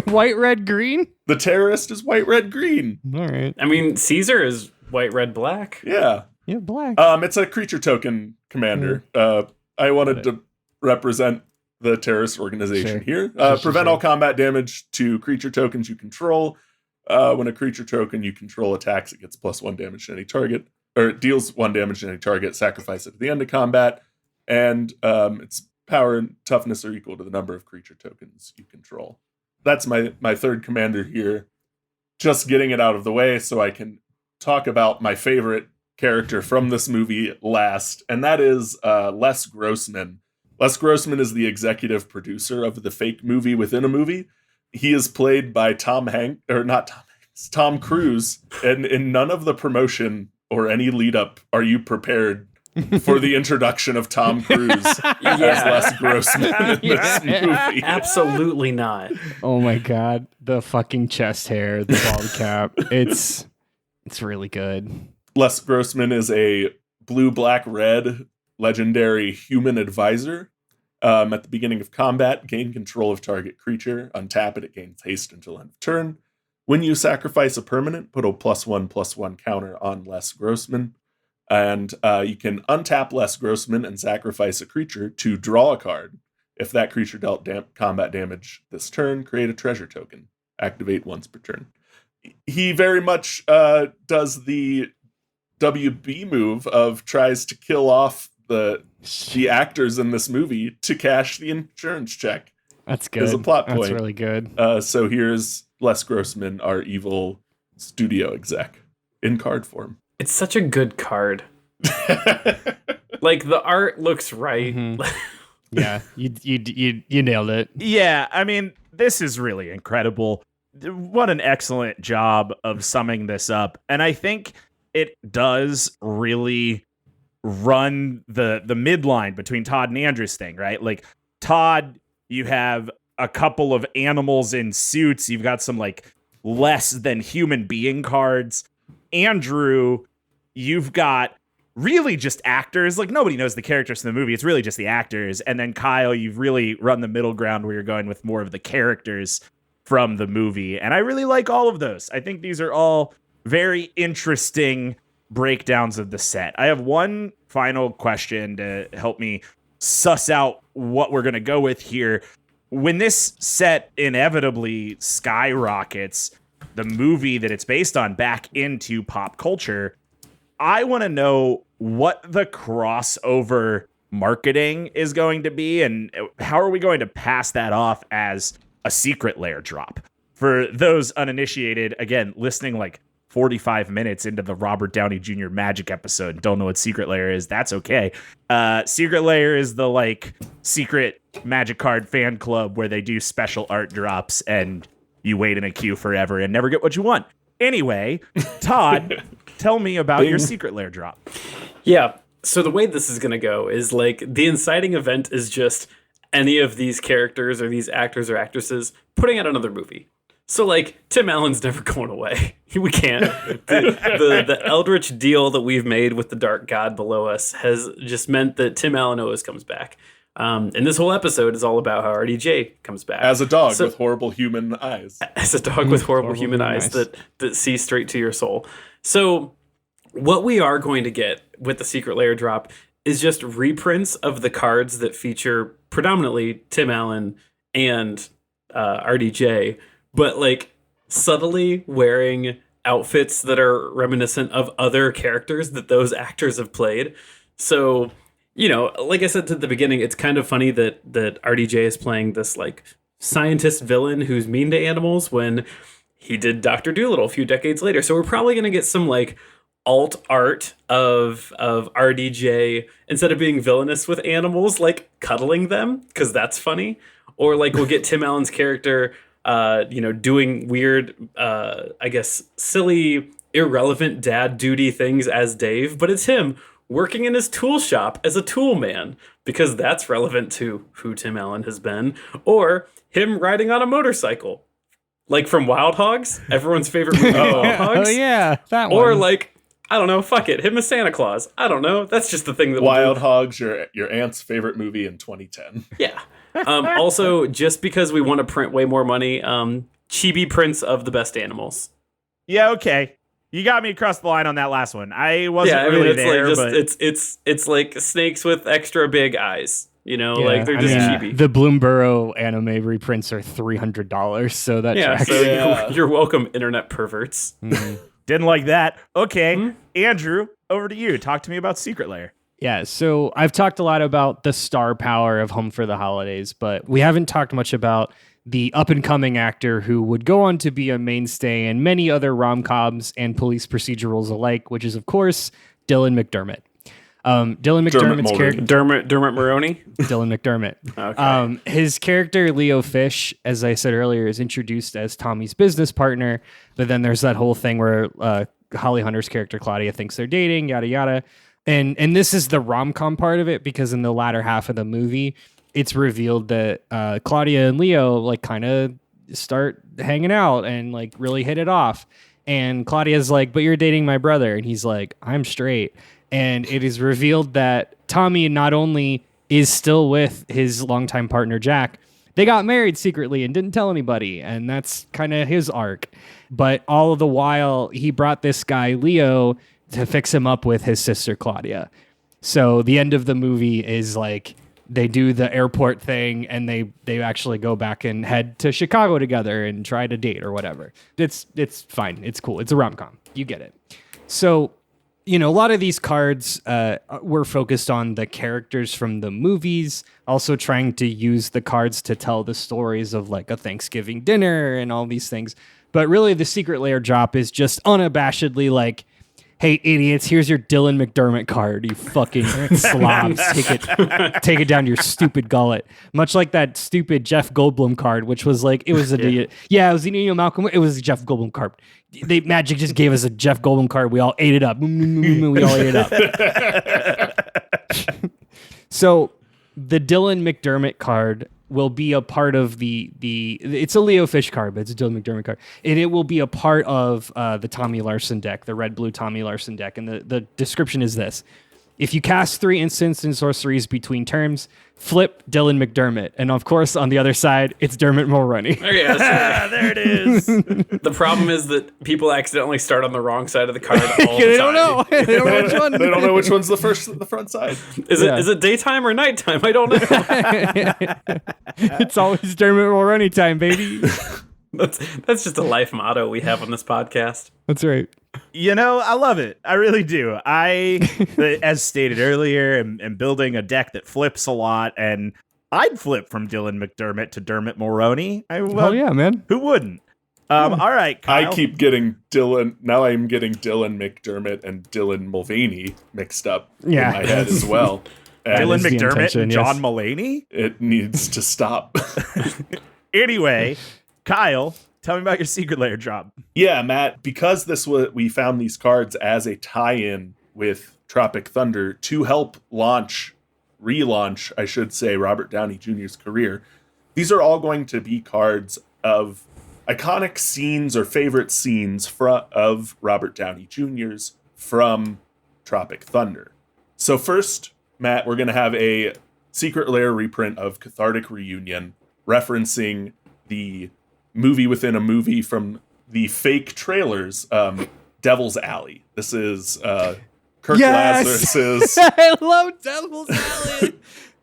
white, red, green? The terrorist is white, red, green. All right. I mean, Caesar is white, red, black. Yeah. Yeah, black. It's a creature token commander. I wanted to represent the terrorist organization here. Prevent all combat damage to creature tokens you control. When a creature token you control attacks, it gets +1 damage to any target, or it deals 1 damage to any target. Sacrifice it at the end of combat, and its power and toughness are equal to the number of creature tokens you control. That's my third commander here. Just getting it out of the way so I can talk about my favorite character from this movie last, and that is Les Grossman. Les Grossman is the executive producer of the fake movie within a movie. He is played by Tom Cruise, and in none of the promotion or any lead up are you prepared for the introduction of Tom Cruise as Les Grossman in this movie. Absolutely not. Oh my god, the fucking chest hair, the bald cap. It's really good. Les Grossman is a blue, black, red legendary human advisor. At the beginning of combat, gain control of target creature. Untap it, it gains haste until end of turn. When you sacrifice a permanent, put a +1/+1 counter on Les Grossman. And you can untap Les Grossman and sacrifice a creature to draw a card. If that creature dealt combat damage this turn, create a treasure token. Activate once per turn. He very much does the WB move of tries to kill off the actors in this movie to cash the insurance check. That's good. As a plot point. That's really good. So here's Les Grossman, our evil studio exec, in card form. It's such a good card. Like, the art looks right. Mm-hmm. Yeah, you nailed it. Yeah, I mean, this is really incredible. What an excellent job of summing this up. And I think it does really run the midline between Todd and Andrew's thing, right? Like, Todd, you have a couple of animals in suits. You've got some like less than human being cards. Andrew, you've got really just actors. Like, nobody knows the characters in the movie. It's really just the actors. And then Kyle, you've really run the middle ground where you're going with more of the characters from the movie. And I really like all of those. I think these are all very interesting breakdowns of the set. I have one final question to help me suss out what we're going to go with here. When this set inevitably skyrockets the movie that it's based on back into pop culture, I want to know what the crossover marketing is going to be and how are we going to pass that off as a secret layer drop. For those uninitiated, again, listening like 45 minutes into the Robert Downey Jr. Magic episode, don't know what Secret Layer is, that's okay. Secret Layer is the like secret Magic card fan club where they do special art drops and you wait in a queue forever and never get what you want. Anyway, Todd, tell me about your Secret Layer drop. Yeah, so the way this is going to go is like the inciting event is just any of these characters or these actors or actresses putting out another movie. So, like, Tim Allen's never going away. We can't. The Eldritch deal that we've made with the Dark God below us has just meant that Tim Allen always comes back. And this whole episode is all about how RDJ comes back. As a dog with horrible human eyes. As a dog with horrible human eyes that see straight to your soul. So, what we are going to get with the Secret Layer drop is just reprints of the cards that feature predominantly Tim Allen and RDJ, but like subtly wearing outfits that are reminiscent of other characters that those actors have played. So, you know, like I said at the beginning, it's kind of funny that RDJ is playing this like scientist villain who's mean to animals when he did Dr. Dolittle a few decades later. So we're probably going to get some like alt art of RDJ instead of being villainous with animals, like cuddling them, because that's funny. Or like we'll get Tim Allen's character doing weird, I guess, silly, irrelevant dad duty things as Dave, but it's him working in his tool shop as a tool man, because that's relevant to who Tim Allen has been. Or him riding on a motorcycle, like from Wild Hogs, everyone's favorite movie, Wild Hogs. Oh yeah, that one. Or like, I don't know, fuck it, him as Santa Claus. I don't know. That's just the thing that Wild Hogs, your aunt's favorite movie in 2010. Yeah. Also, just because we want to print way more money, chibi prints of the best animals. Yeah, okay. You got me across the line on that last one. I wasn't really it's there, like but it's like snakes with extra big eyes. You know, like they're just chibi. The Bloomburrow anime reprints are $300, so that tracks. So you're welcome, internet perverts. Mm-hmm. Didn't like that. Okay, Andrew, over to you. Talk to me about Secret Layer. Yeah, so I've talked a lot about the star power of Home for the Holidays, but we haven't talked much about the up-and-coming actor who would go on to be a mainstay in many other rom-coms and police procedurals alike, which is, of course, Dylan McDermott. Dylan McDermott's character... Dermot Mulroney? Dylan McDermott. Okay. His character, Leo Fish, as I said earlier, is introduced as Tommy's business partner, but then there's that whole thing where Holly Hunter's character, Claudia, thinks they're dating, yada, yada. And this is the rom-com part of it, because in the latter half of the movie, it's revealed that Claudia and Leo like kind of start hanging out and like really hit it off. And Claudia's like, but you're dating my brother. And he's like, I'm straight. And it is revealed that Tommy not only is still with his longtime partner, Jack, they got married secretly and didn't tell anybody. And that's kind of his arc. But all the while, he brought this guy, Leo, to fix him up with his sister, Claudia. So the end of the movie is like they do the airport thing, and they actually go back and head to Chicago together and try to date or whatever. It's fine. It's cool. It's a rom-com. You get it. So, a lot of these cards were focused on the characters from the movies, also trying to use the cards to tell the stories of like a Thanksgiving dinner and all these things. But really, the secret layer drop is just unabashedly like, hey, idiots, here's your Dylan McDermott card, you fucking slobs. Take it down your stupid gullet. Much like that stupid Jeff Goldblum card, which was like, it was it was the Malcolm. It was a Jeff Goldblum card. Magic just gave us a Jeff Goldblum card. We all ate it up. We all ate it up. So the Dylan McDermott card will be a part of it's a Leo Fish card, but it's a Dylan McDermott card. And it will be a part of the Tommy Larson deck, the red-blue Tommy Larson deck. And the description is this. If you cast 3 instants and sorceries between turns, flip Dylan McDermott. And of course, on the other side, it's Dermot Mulroney. There it is. The problem is that people accidentally start on the wrong side of the card all the They time. don't know. They don't know which one. They don't know which one's the front side. Is it daytime or nighttime? I don't know. It's always Dermot Mulroney time, baby. That's just a life motto we have on this podcast. That's right. I love it. I really do. As stated earlier, am building a deck that flips a lot, and I'd flip from Dylan McDermott to Dermot Mulroney. Oh yeah, man. Who wouldn't? All right, Kyle. I keep getting Dylan. Now I'm getting Dylan McDermott and Dylan Mulvaney mixed up in my head as well. And Dylan is the McDermott intention, and John yes. Mulaney? it needs to stop. Anyway, Kyle, tell me about your secret layer drop. Yeah, Matt, because we found these cards as a tie-in with Tropic Thunder to help relaunch, I should say, Robert Downey Jr.'s career. These are all going to be cards of iconic scenes or favorite scenes of Robert Downey Jr.'s from Tropic Thunder. So first, Matt, we're going to have a secret layer reprint of Cathartic Reunion, referencing the movie within a movie from the fake trailers, Devil's Alley. This is Kirk Lazarus's. I love Devil's Alley.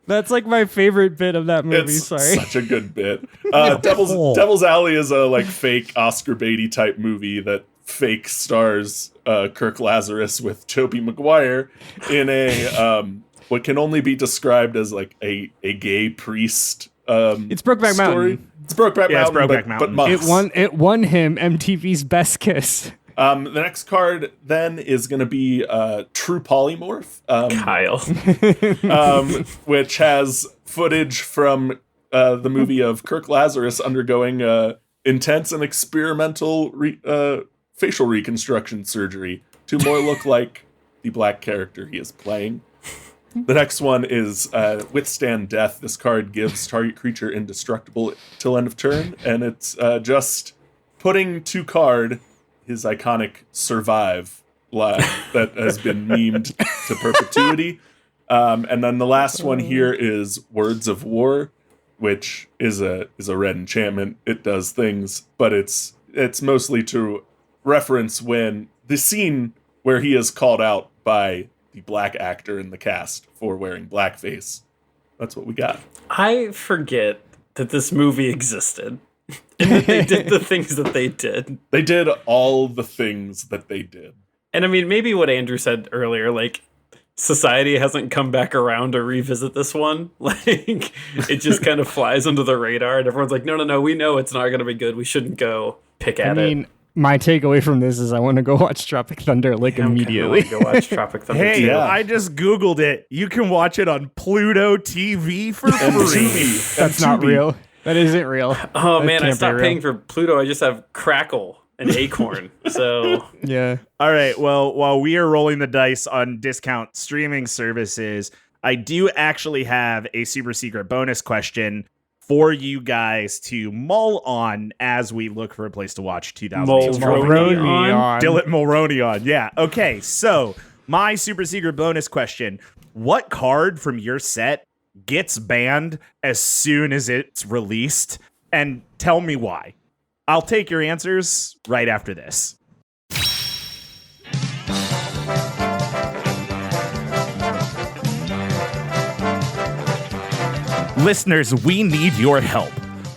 That's like my favorite bit of that movie. It's Sorry. such a good bit. Devil's Alley is a like fake Oscar Beatty type movie that fake stars Kirk Lazarus with Tobey Maguire in a what can only be described as like a gay priest. It's Brokeback Mountain. It's Brokeback Mountain. Brokeback Mountain. But It won him MTV's Best Kiss. the next card then is going to be True Polymorph, Kyle. which has footage from the movie of Kirk Lazarus undergoing intense and experimental facial reconstruction surgery to more look like the black character he is playing. The next one is Withstand Death. This card gives target creature indestructible till end of turn, and it's just putting to card his iconic Survive that has been memed to perpetuity. And then the last one here is Words of War, which is a red enchantment. It does things, but it's mostly to reference when the scene where he is called out by the black actor in the cast for wearing blackface. That's what we got. I forget that this movie existed and that they did the things that they did. They did all the things that they did. And I mean, maybe what Andrew said earlier, like, society hasn't come back around to revisit this one. Like, it just kind of flies under the radar, and everyone's like, no, we know it's not going to be good. We shouldn't go pick at it. My takeaway from this is I want to go watch Tropic Thunder immediately. Go watch Tropic Thunder. Hey, Yeah. I just Googled it. You can watch it on Pluto TV for free. That's not real. That isn't real. Oh That man, I can't be stopped real. paying for Pluto. I just have Crackle and Acorn. So Yeah. All right. Well, while we are rolling the dice on discount streaming services, I do actually have a super secret bonus question for you guys to mull on as we look for a place to watch 2018. Mulroney on. Dylan Mulroney on. Yeah. Okay. So my super secret bonus question: what card from your set gets banned as soon as it's released? And tell me why. I'll take your answers right after this. Listeners, we need your help.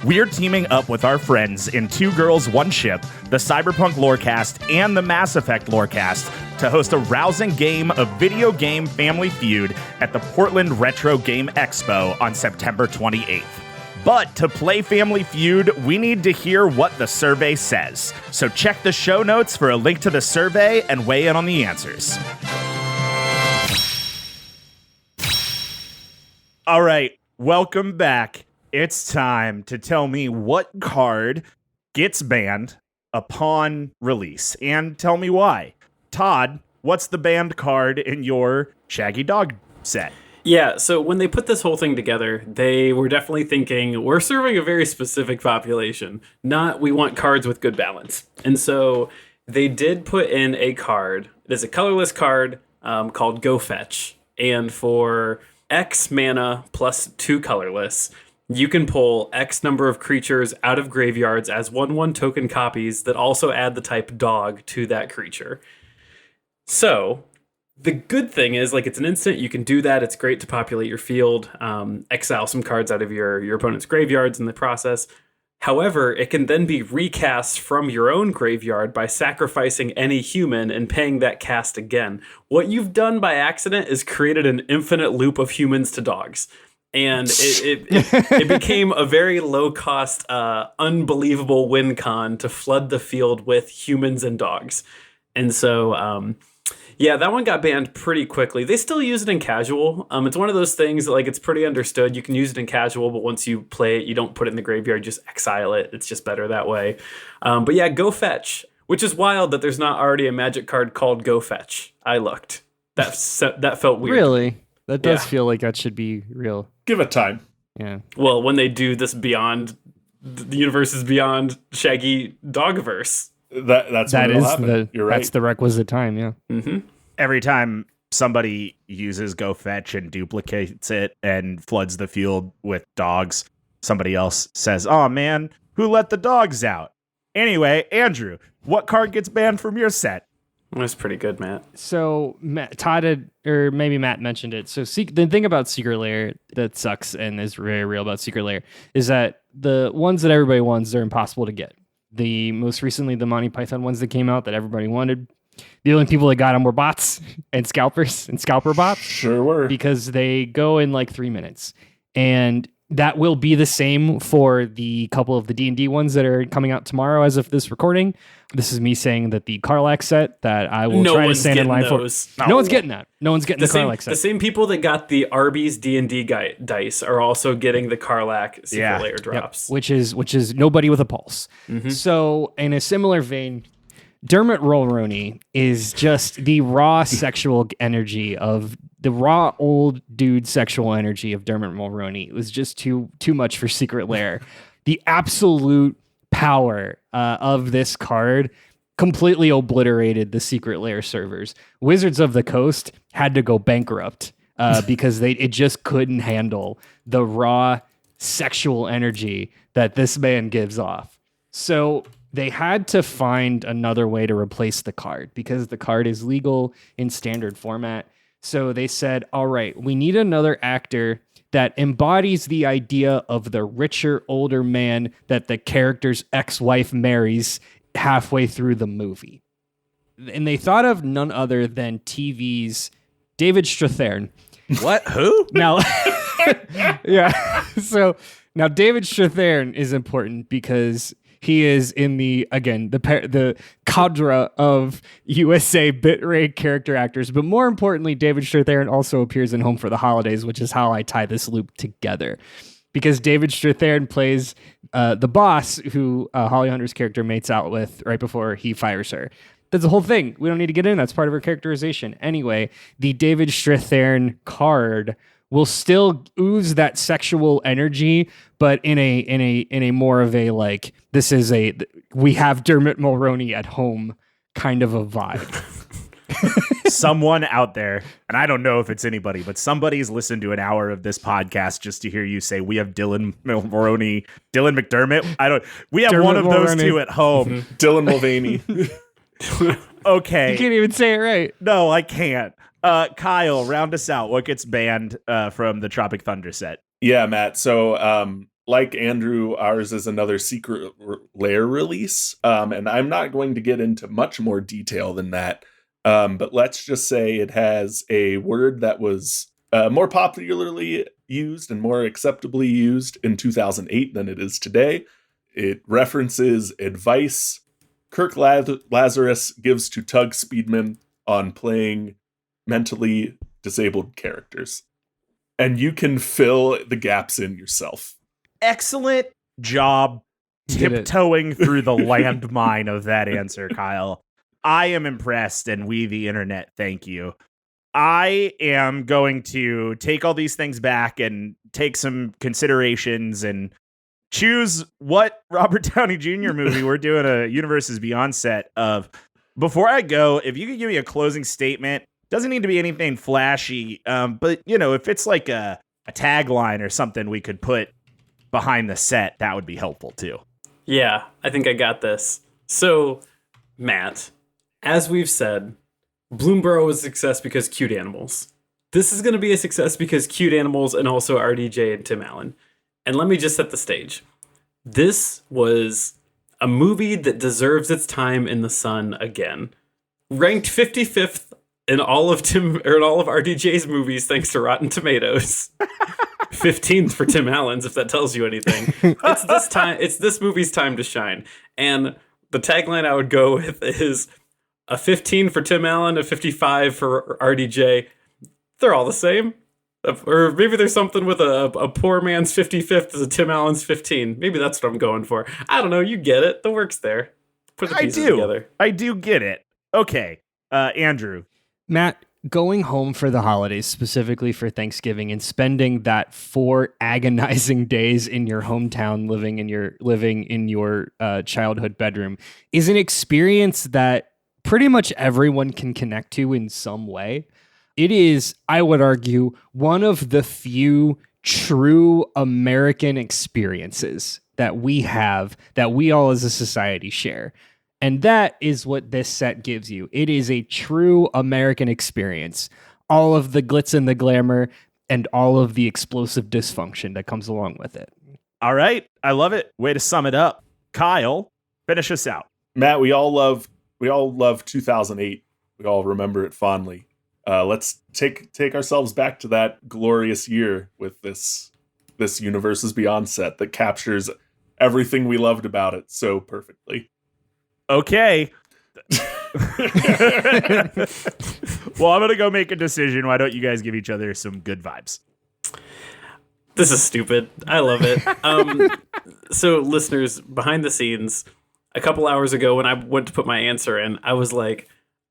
We're teaming up with our friends in Two Girls, One Ship, the Cyberpunk Lorecast, and the Mass Effect Lorecast to host a rousing game of video game Family Feud at the Portland Retro Game Expo on September 28th. But to play Family Feud, we need to hear what the survey says. So check the show notes for a link to the survey and weigh in on the answers. All right, welcome back. It's time to tell me what card gets banned upon release, and tell me why. Todd, what's the banned card in your Shaggy Dog set? Yeah, so when they put this whole thing together, they were definitely thinking, we're serving a very specific population, not we want cards with good balance. And so they did put in a card. It is a colorless card called Go Fetch. And for X mana plus 2 colorless, you can pull X number of creatures out of graveyards as 1/1 token copies that also add the type dog to that creature. So the good thing is, like, it's an instant. You can do that. It's great to populate your field, exile some cards out of your opponent's graveyards in the process. However, it can then be recast from your own graveyard by sacrificing any human and paying that cast again. What you've done by accident is created an infinite loop of humans to dogs. And it became a very low-cost, unbelievable win con to flood the field with humans and dogs. And so, yeah, that one got banned pretty quickly. They still use it in casual. It's one of those things that, like, it's pretty understood. You can use it in casual, but once you play it, you don't put it in the graveyard, just exile it. It's just better that way. But yeah, Go Fetch, which is wild that there's not already a Magic card called Go Fetch. I looked. That felt weird. Really? That does feel like that should be real. Give it time. Yeah. Well, when they do this beyond the universe is beyond Shaggy Dogverse. That's the requisite time. Yeah. Mm-hmm. Every time somebody uses Go Fetch and duplicates it and floods the field with dogs, somebody else says, "Oh man, who let the dogs out?" Anyway, Andrew, what card gets banned from your set? That's pretty good, Matt. So Todd had, or maybe Matt mentioned it. So the thing about Secret Lair that sucks and is very real about Secret Lair is that the ones that everybody wants, they're impossible to get. The most recently, the Monty Python ones that came out that everybody wanted, the only people that got them were bots and scalpers and scalper bots. Sure were. Because they go in like 3 minutes. And that will be the same for the couple of the D&D ones that are coming out tomorrow as of this recording. This is me saying that the Karlach set that I will try to stand in line for. No one's getting that. No one's getting the Karlach set. The same people that got the Arby's D&D dice are also getting the Karlach Secret Lair drops. Yep. Which is nobody with a pulse. Mm-hmm. So in a similar vein, Dermot Mulroney is just the raw sexual energy of the raw old dude sexual energy of Dermot Mulroney. It was just too much for Secret Lair. The absolute power of this card completely obliterated the Secret Lair servers. Wizards of the Coast had to go bankrupt because it just couldn't handle the raw sexual energy that this man gives off. So they had to find another way to replace the card because the card is legal in standard format. So they said, all right, we need another actor that embodies the idea of the richer, older man that the character's ex-wife marries halfway through the movie. And they thought of none other than TV's David Strathairn. What? Who? Now, yeah. So now David Strathairn is important because he is in the cadre of USA bitrate character actors. But more importantly, David Strathairn also appears in Home for the Holidays, which is how I tie this loop together. Because David Strathairn plays the boss who Holly Hunter's character mates out with right before he fires her. That's the whole thing. We don't need to get in. That's part of her characterization. Anyway, the David Strathairn card will still ooze that sexual energy, but in a more of a like, this is we have Dermot Mulroney at home kind of a vibe. Someone out there, and I don't know if it's anybody, but somebody's listened to an hour of this podcast just to hear you say we have Dylan McDermott. We have Dermot one of those two at home. Dylan Mulvaney. Okay. You can't even say it right. No, I can't. Kyle, round us out. What gets banned from the Tropic Thunder set Yeah, Matt. So, like Andrew, ours is another secret lair release. And I'm not going to get into much more detail than that. But let's just say it has a word that was more popularly used and more acceptably used in 2008 than it is today. It references advice Kirk Lazarus gives to Tug Speedman on playing mentally disabled characters. And you can fill the gaps in yourself. Excellent job tiptoeing through the landmine of that answer, Kyle. I am impressed, and we, the internet, thank you. I am going to take all these things back and take some considerations and choose what Robert Downey Jr. movie we're doing a Universes Beyond set of. Before I go, if you could give me a closing statement, doesn't need to be anything flashy, but if it's like a tagline or something we could put behind the set, that would be helpful too. Yeah, I think I got this. So, Matt, as we've said, Bloomburrow was a success because cute animals. This is going to be a success because cute animals and also RDJ and Tim Allen. And let me just set the stage. This was a movie that deserves its time in the sun again. Ranked 55th in all of RDJ's movies thanks to Rotten Tomatoes. 15th for Tim Allen's, if that tells you anything. It's this movie's time to shine. And the tagline I would go with is a 15 for Tim Allen, a 55 for RDJ. They're all the same. Or maybe there's something with a poor man's 55th as a Tim Allen's 15. Maybe that's what I'm going for. I don't know. You get it. The work's there. Put the pieces together. I do get it. Okay. Andrew. Matt, going home for the holidays, specifically for Thanksgiving, and spending that 4 agonizing days in your hometown, living in your childhood bedroom, is an experience that pretty much everyone can connect to in some way. It is, I would argue, one of the few true American experiences that we have, that we all as a society share. And that is what this set gives you. It is a true American experience. All of the glitz and the glamour and all of the explosive dysfunction that comes along with it. All right. I love it. Way to sum it up. Kyle, finish us out. Matt, we all love 2008. We all remember it fondly. Let's take ourselves back to that glorious year with this Universes Beyond set that captures everything we loved about it so perfectly. Okay. Well, I'm going to go make a decision. Why don't you guys give each other some good vibes? This is stupid. I love it. So, listeners, behind the scenes, a couple hours ago when I went to put my answer in, I was like,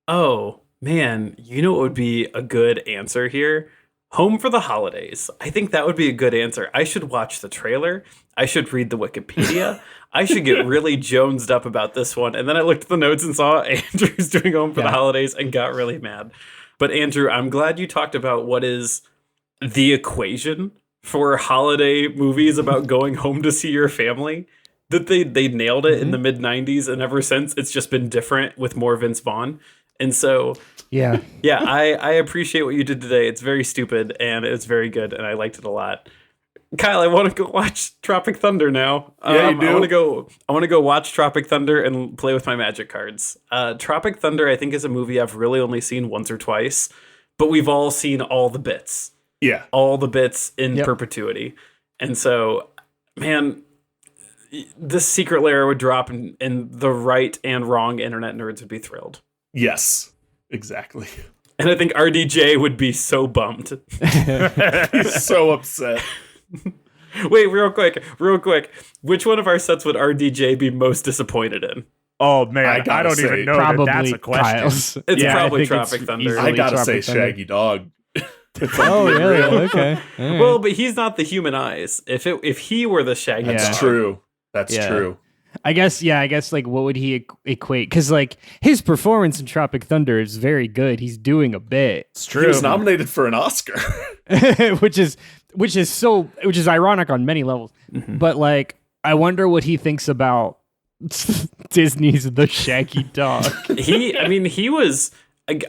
oh, man, you know what would be a good answer here? Home for the Holidays. I think that would be a good answer. I should watch the trailer. I should read the Wikipedia. I should get really jonesed up about this one. And then I looked at the notes and saw Andrew's doing Home for the Holidays and got really mad. But Andrew, I'm glad you talked about what is the equation for holiday movies about going home to see your family. That they nailed it in the mid-90s, and ever since it's just been different with more Vince Vaughn. And so, I appreciate what you did today. It's very stupid, and it's very good, and I liked it a lot. Kyle, I want to go watch Tropic Thunder now. Yeah, you do? I want to go watch Tropic Thunder and play with my magic cards. Tropic Thunder, I think, is a movie I've really only seen once or twice, but we've all seen all the bits. Yeah. All the bits in perpetuity. And so, man, this secret layer would drop, and the right and wrong internet nerds would be thrilled. Yes, exactly. And I think RDJ would be so bummed. He's so upset. Wait, real quick. Which one of our sets would RDJ be most disappointed in? Oh, man, I don't even know that that's a question. Kyle's. It's probably Tropic Thunder. I gotta say Tropic Thunder. Shaggy Dog. Oh, really? Okay. All right. Well, but he's not the human eyes. If he were the Shaggy Dog. That's true. That's true. I guess like what would he equate? Because like his performance in Tropic Thunder is very good. He's doing a bit. It's true. He was nominated for an Oscar. which is ironic on many levels. Mm-hmm. But like I wonder what he thinks about Disney's The Shaggy Dog. He was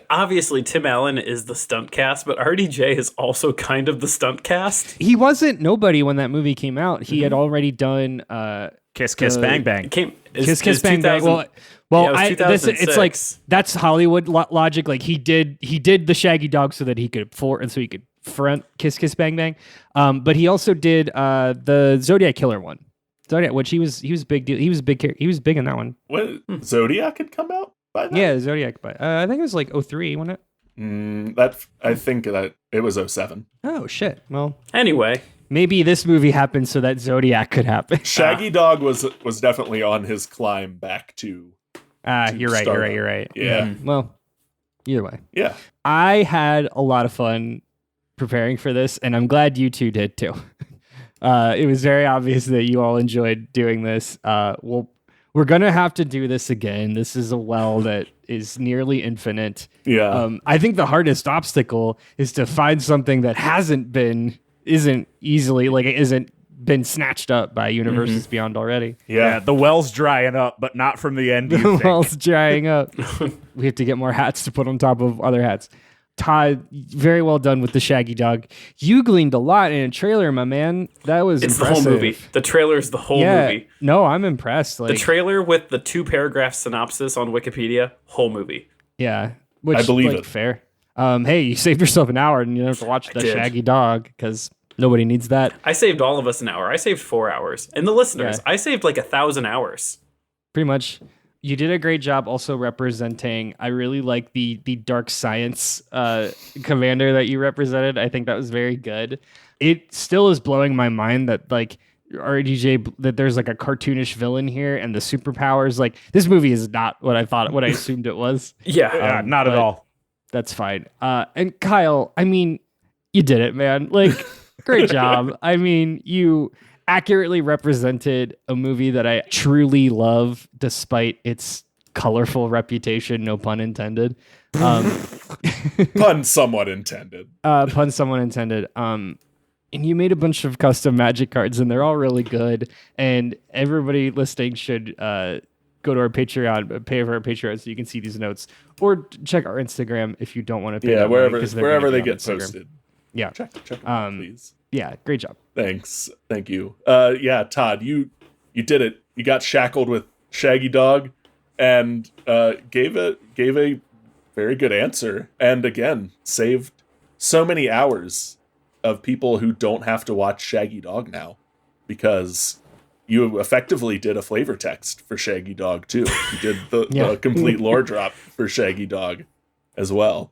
Obviously, Tim Allen is the stunt cast, but RDJ is also kind of the stunt cast. He wasn't nobody when that movie came out. He had already done Kiss Kiss Bang Bang. Kiss Kiss Bang Bang. Well, yeah, it was it's like that's Hollywood logic. Like he did the Shaggy Dog so that he could front Kiss Kiss Bang Bang. But he also did the Zodiac Killer one. Zodiac, which he was big deal. He was big in that one. What Zodiac had come out by then? Yeah, Zodiac. But I think it was like 03, wasn't it? I think that it was 07. Oh shit. Well, anyway, maybe this movie happened so that Zodiac could happen. Shaggy Dog was definitely on his climb back to. You're right. Yeah. Well, either way. Yeah. I had a lot of fun preparing for this, and I'm glad you two did too. It was very obvious that you all enjoyed doing this. We're gonna have to do this again. This is a well that is nearly infinite. Yeah. I think the hardest obstacle is to find something that isn't been snatched up by universes beyond already. Yeah, the well's drying up, but not from the end. The well's drying up. We have to get more hats to put on top of other hats. Todd, very well done with the Shaggy Dog. You gleaned a lot in a trailer, my man. That was it's impressive. the whole movie. The trailer is the whole movie. No, I'm impressed. The trailer with the 2-paragraph synopsis on Wikipedia, whole movie. Yeah, which I believe it. Fair. Hey, you saved yourself an hour, and you don't have to watch the Shaggy Dog because nobody needs that. I saved all of us an hour. I saved 4 hours, and the listeners, I saved like 1,000 hours. Pretty much. You did a great job also representing. I really like the dark science commander that you represented. I think that was very good. It still is blowing my mind that like RDJ that there's like a cartoonish villain here and the superpowers. Like this movie is not what I assumed it was. Yeah, not at all. That's fine. And Kyle, I mean, you did it, man. Like great job. I mean, you accurately represented a movie that I truly love despite its colorful reputation, no pun intended. Pun somewhat intended. Pun somewhat intended. And you made a bunch of custom magic cards and they're all really good. And everybody listening should go to our Patreon, pay for our Patreon so you can see these notes. Or check our Instagram if you don't want to pay. Yeah, wherever they get posted. Yeah. Check them, please. Yeah, great job. Thanks. Thank you. Yeah, Todd, you did it. You got shackled with Shaggy Dog and gave a very good answer. And again, saved so many hours of people who don't have to watch Shaggy Dog now because you effectively did a flavor text for Shaggy Dog too. You did the complete lore drop for Shaggy Dog as well.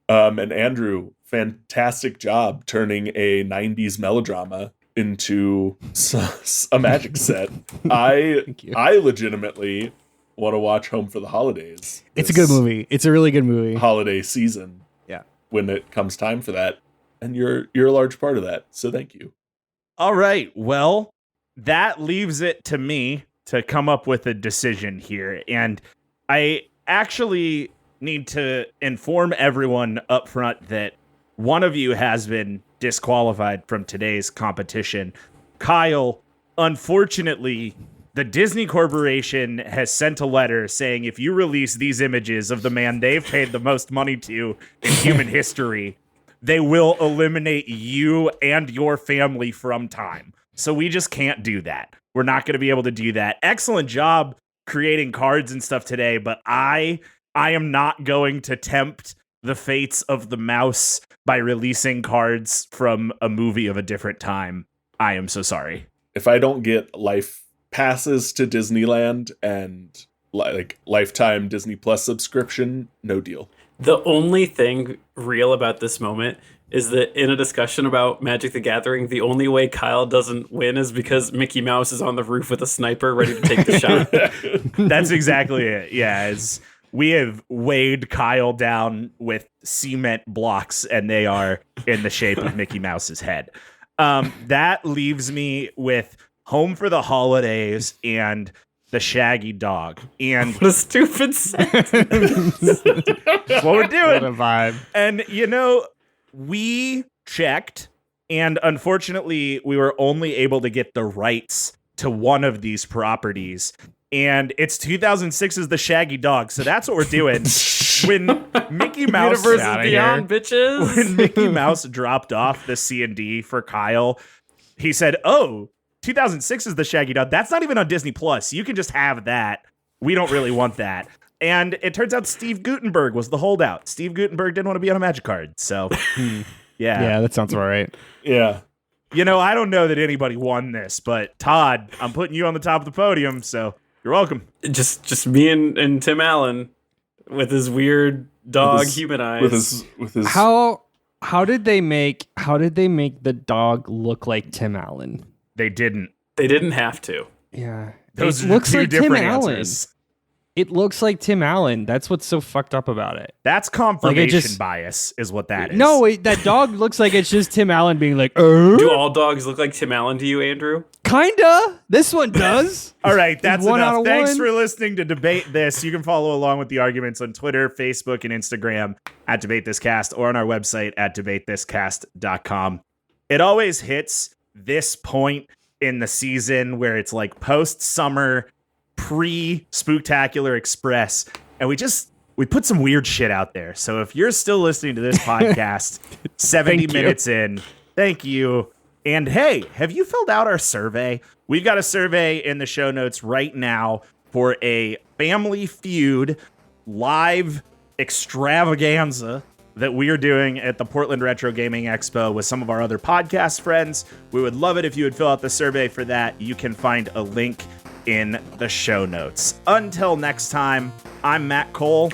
And Andrew, fantastic job turning a 90s melodrama into a magic set. I legitimately want to watch Home for the Holidays. It's a good movie. It's a really good movie. Holiday season. Yeah. When it comes time for that. And you're a large part of that. So thank you. All right. Well, that leaves it to me to come up with a decision here. And I actually need to inform everyone up front that one of you has been disqualified from today's competition. Kyle, unfortunately, the Disney Corporation has sent a letter saying if you release these images of the man they've paid the most money to in human history, they will eliminate you and your family from time. So we just can't do that. We're not going to be able to do that. Excellent job creating cards and stuff today, but I am not going to tempt the fates of the mouse by releasing cards from a movie of a different time. I am so sorry. If I don't get life passes to Disneyland and like lifetime Disney Plus subscription, no deal. The only thing real about this moment is that in a discussion about Magic the Gathering, the only way Kyle doesn't win is because Mickey Mouse is on the roof with a sniper ready to take the shot. That's exactly it. Yeah, we have weighed Kyle down with cement blocks, and they are in the shape of Mickey Mouse's head. That leaves me with Home for the Holidays and the Shaggy Dog. And what a stupid sentence. That's what we're doing. What a vibe. And, we checked, and unfortunately, we were only able to get the rights to one of these properties. and it's 2006's The Shaggy Dog. So that's what we're doing. When Mickey Mouse Universe is beyond, bitches. when Mickey Mouse dropped off the C&D for Kyle, he said, "Oh, 2006 is The Shaggy Dog. That's not even on Disney Plus. You can just have that. We don't really want that." And it turns out Steve Guttenberg was the holdout. Steve Guttenberg didn't want to be on a Magic card. So, Yeah, that sounds about right. Yeah. You know, I don't know that anybody won this, but Todd, I'm putting you on the top of the podium, so you're welcome. Just me and Tim Allen with his weird dog human eyes. With his How did they make the dog look like Tim Allen? They didn't. They didn't have to. Yeah. Those it are looks two like Tim different Allen. answers. It looks like Tim Allen. That's what's so fucked up about it. That's confirmation just- bias, is what that is. No, wait, that dog looks like it's just Tim Allen being like, Do all dogs look like Tim Allen to you, Andrew? kinda. This one does. All right, that's one out enough. of Thanks one. for listening to Debate This. You can follow along with the arguments on Twitter, Facebook, and Instagram at Debate This Cast, or on our website at debatethiscast.com. It always hits this point in the season where it's like post-summer, pre-Spooktacular Express, and we put some weird shit out there. So if you're still listening to this podcast 70 Thank you. minutes in, thank you. And hey, have you filled out our survey? We've got a survey in the show notes right now for a Family Feud live extravaganza that we are doing at the Portland Retro Gaming Expo with some of our other podcast friends. We would love it if you would fill out the survey for that. You can find a link in the show notes. Until next time, I'm Matt Cole.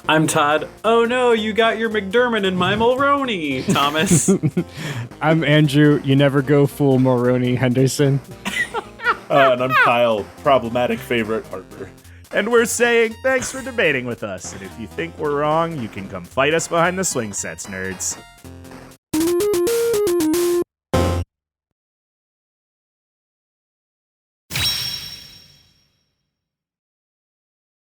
I'm Todd. Oh no, you got your McDermott and my Mulroney, Thomas. I'm Andrew. You never go full Mulroney Henderson. and I'm Kyle, problematic favorite Harper. And we're saying thanks for debating with us. And if you think we're wrong, you can come fight us behind the swing sets, nerds.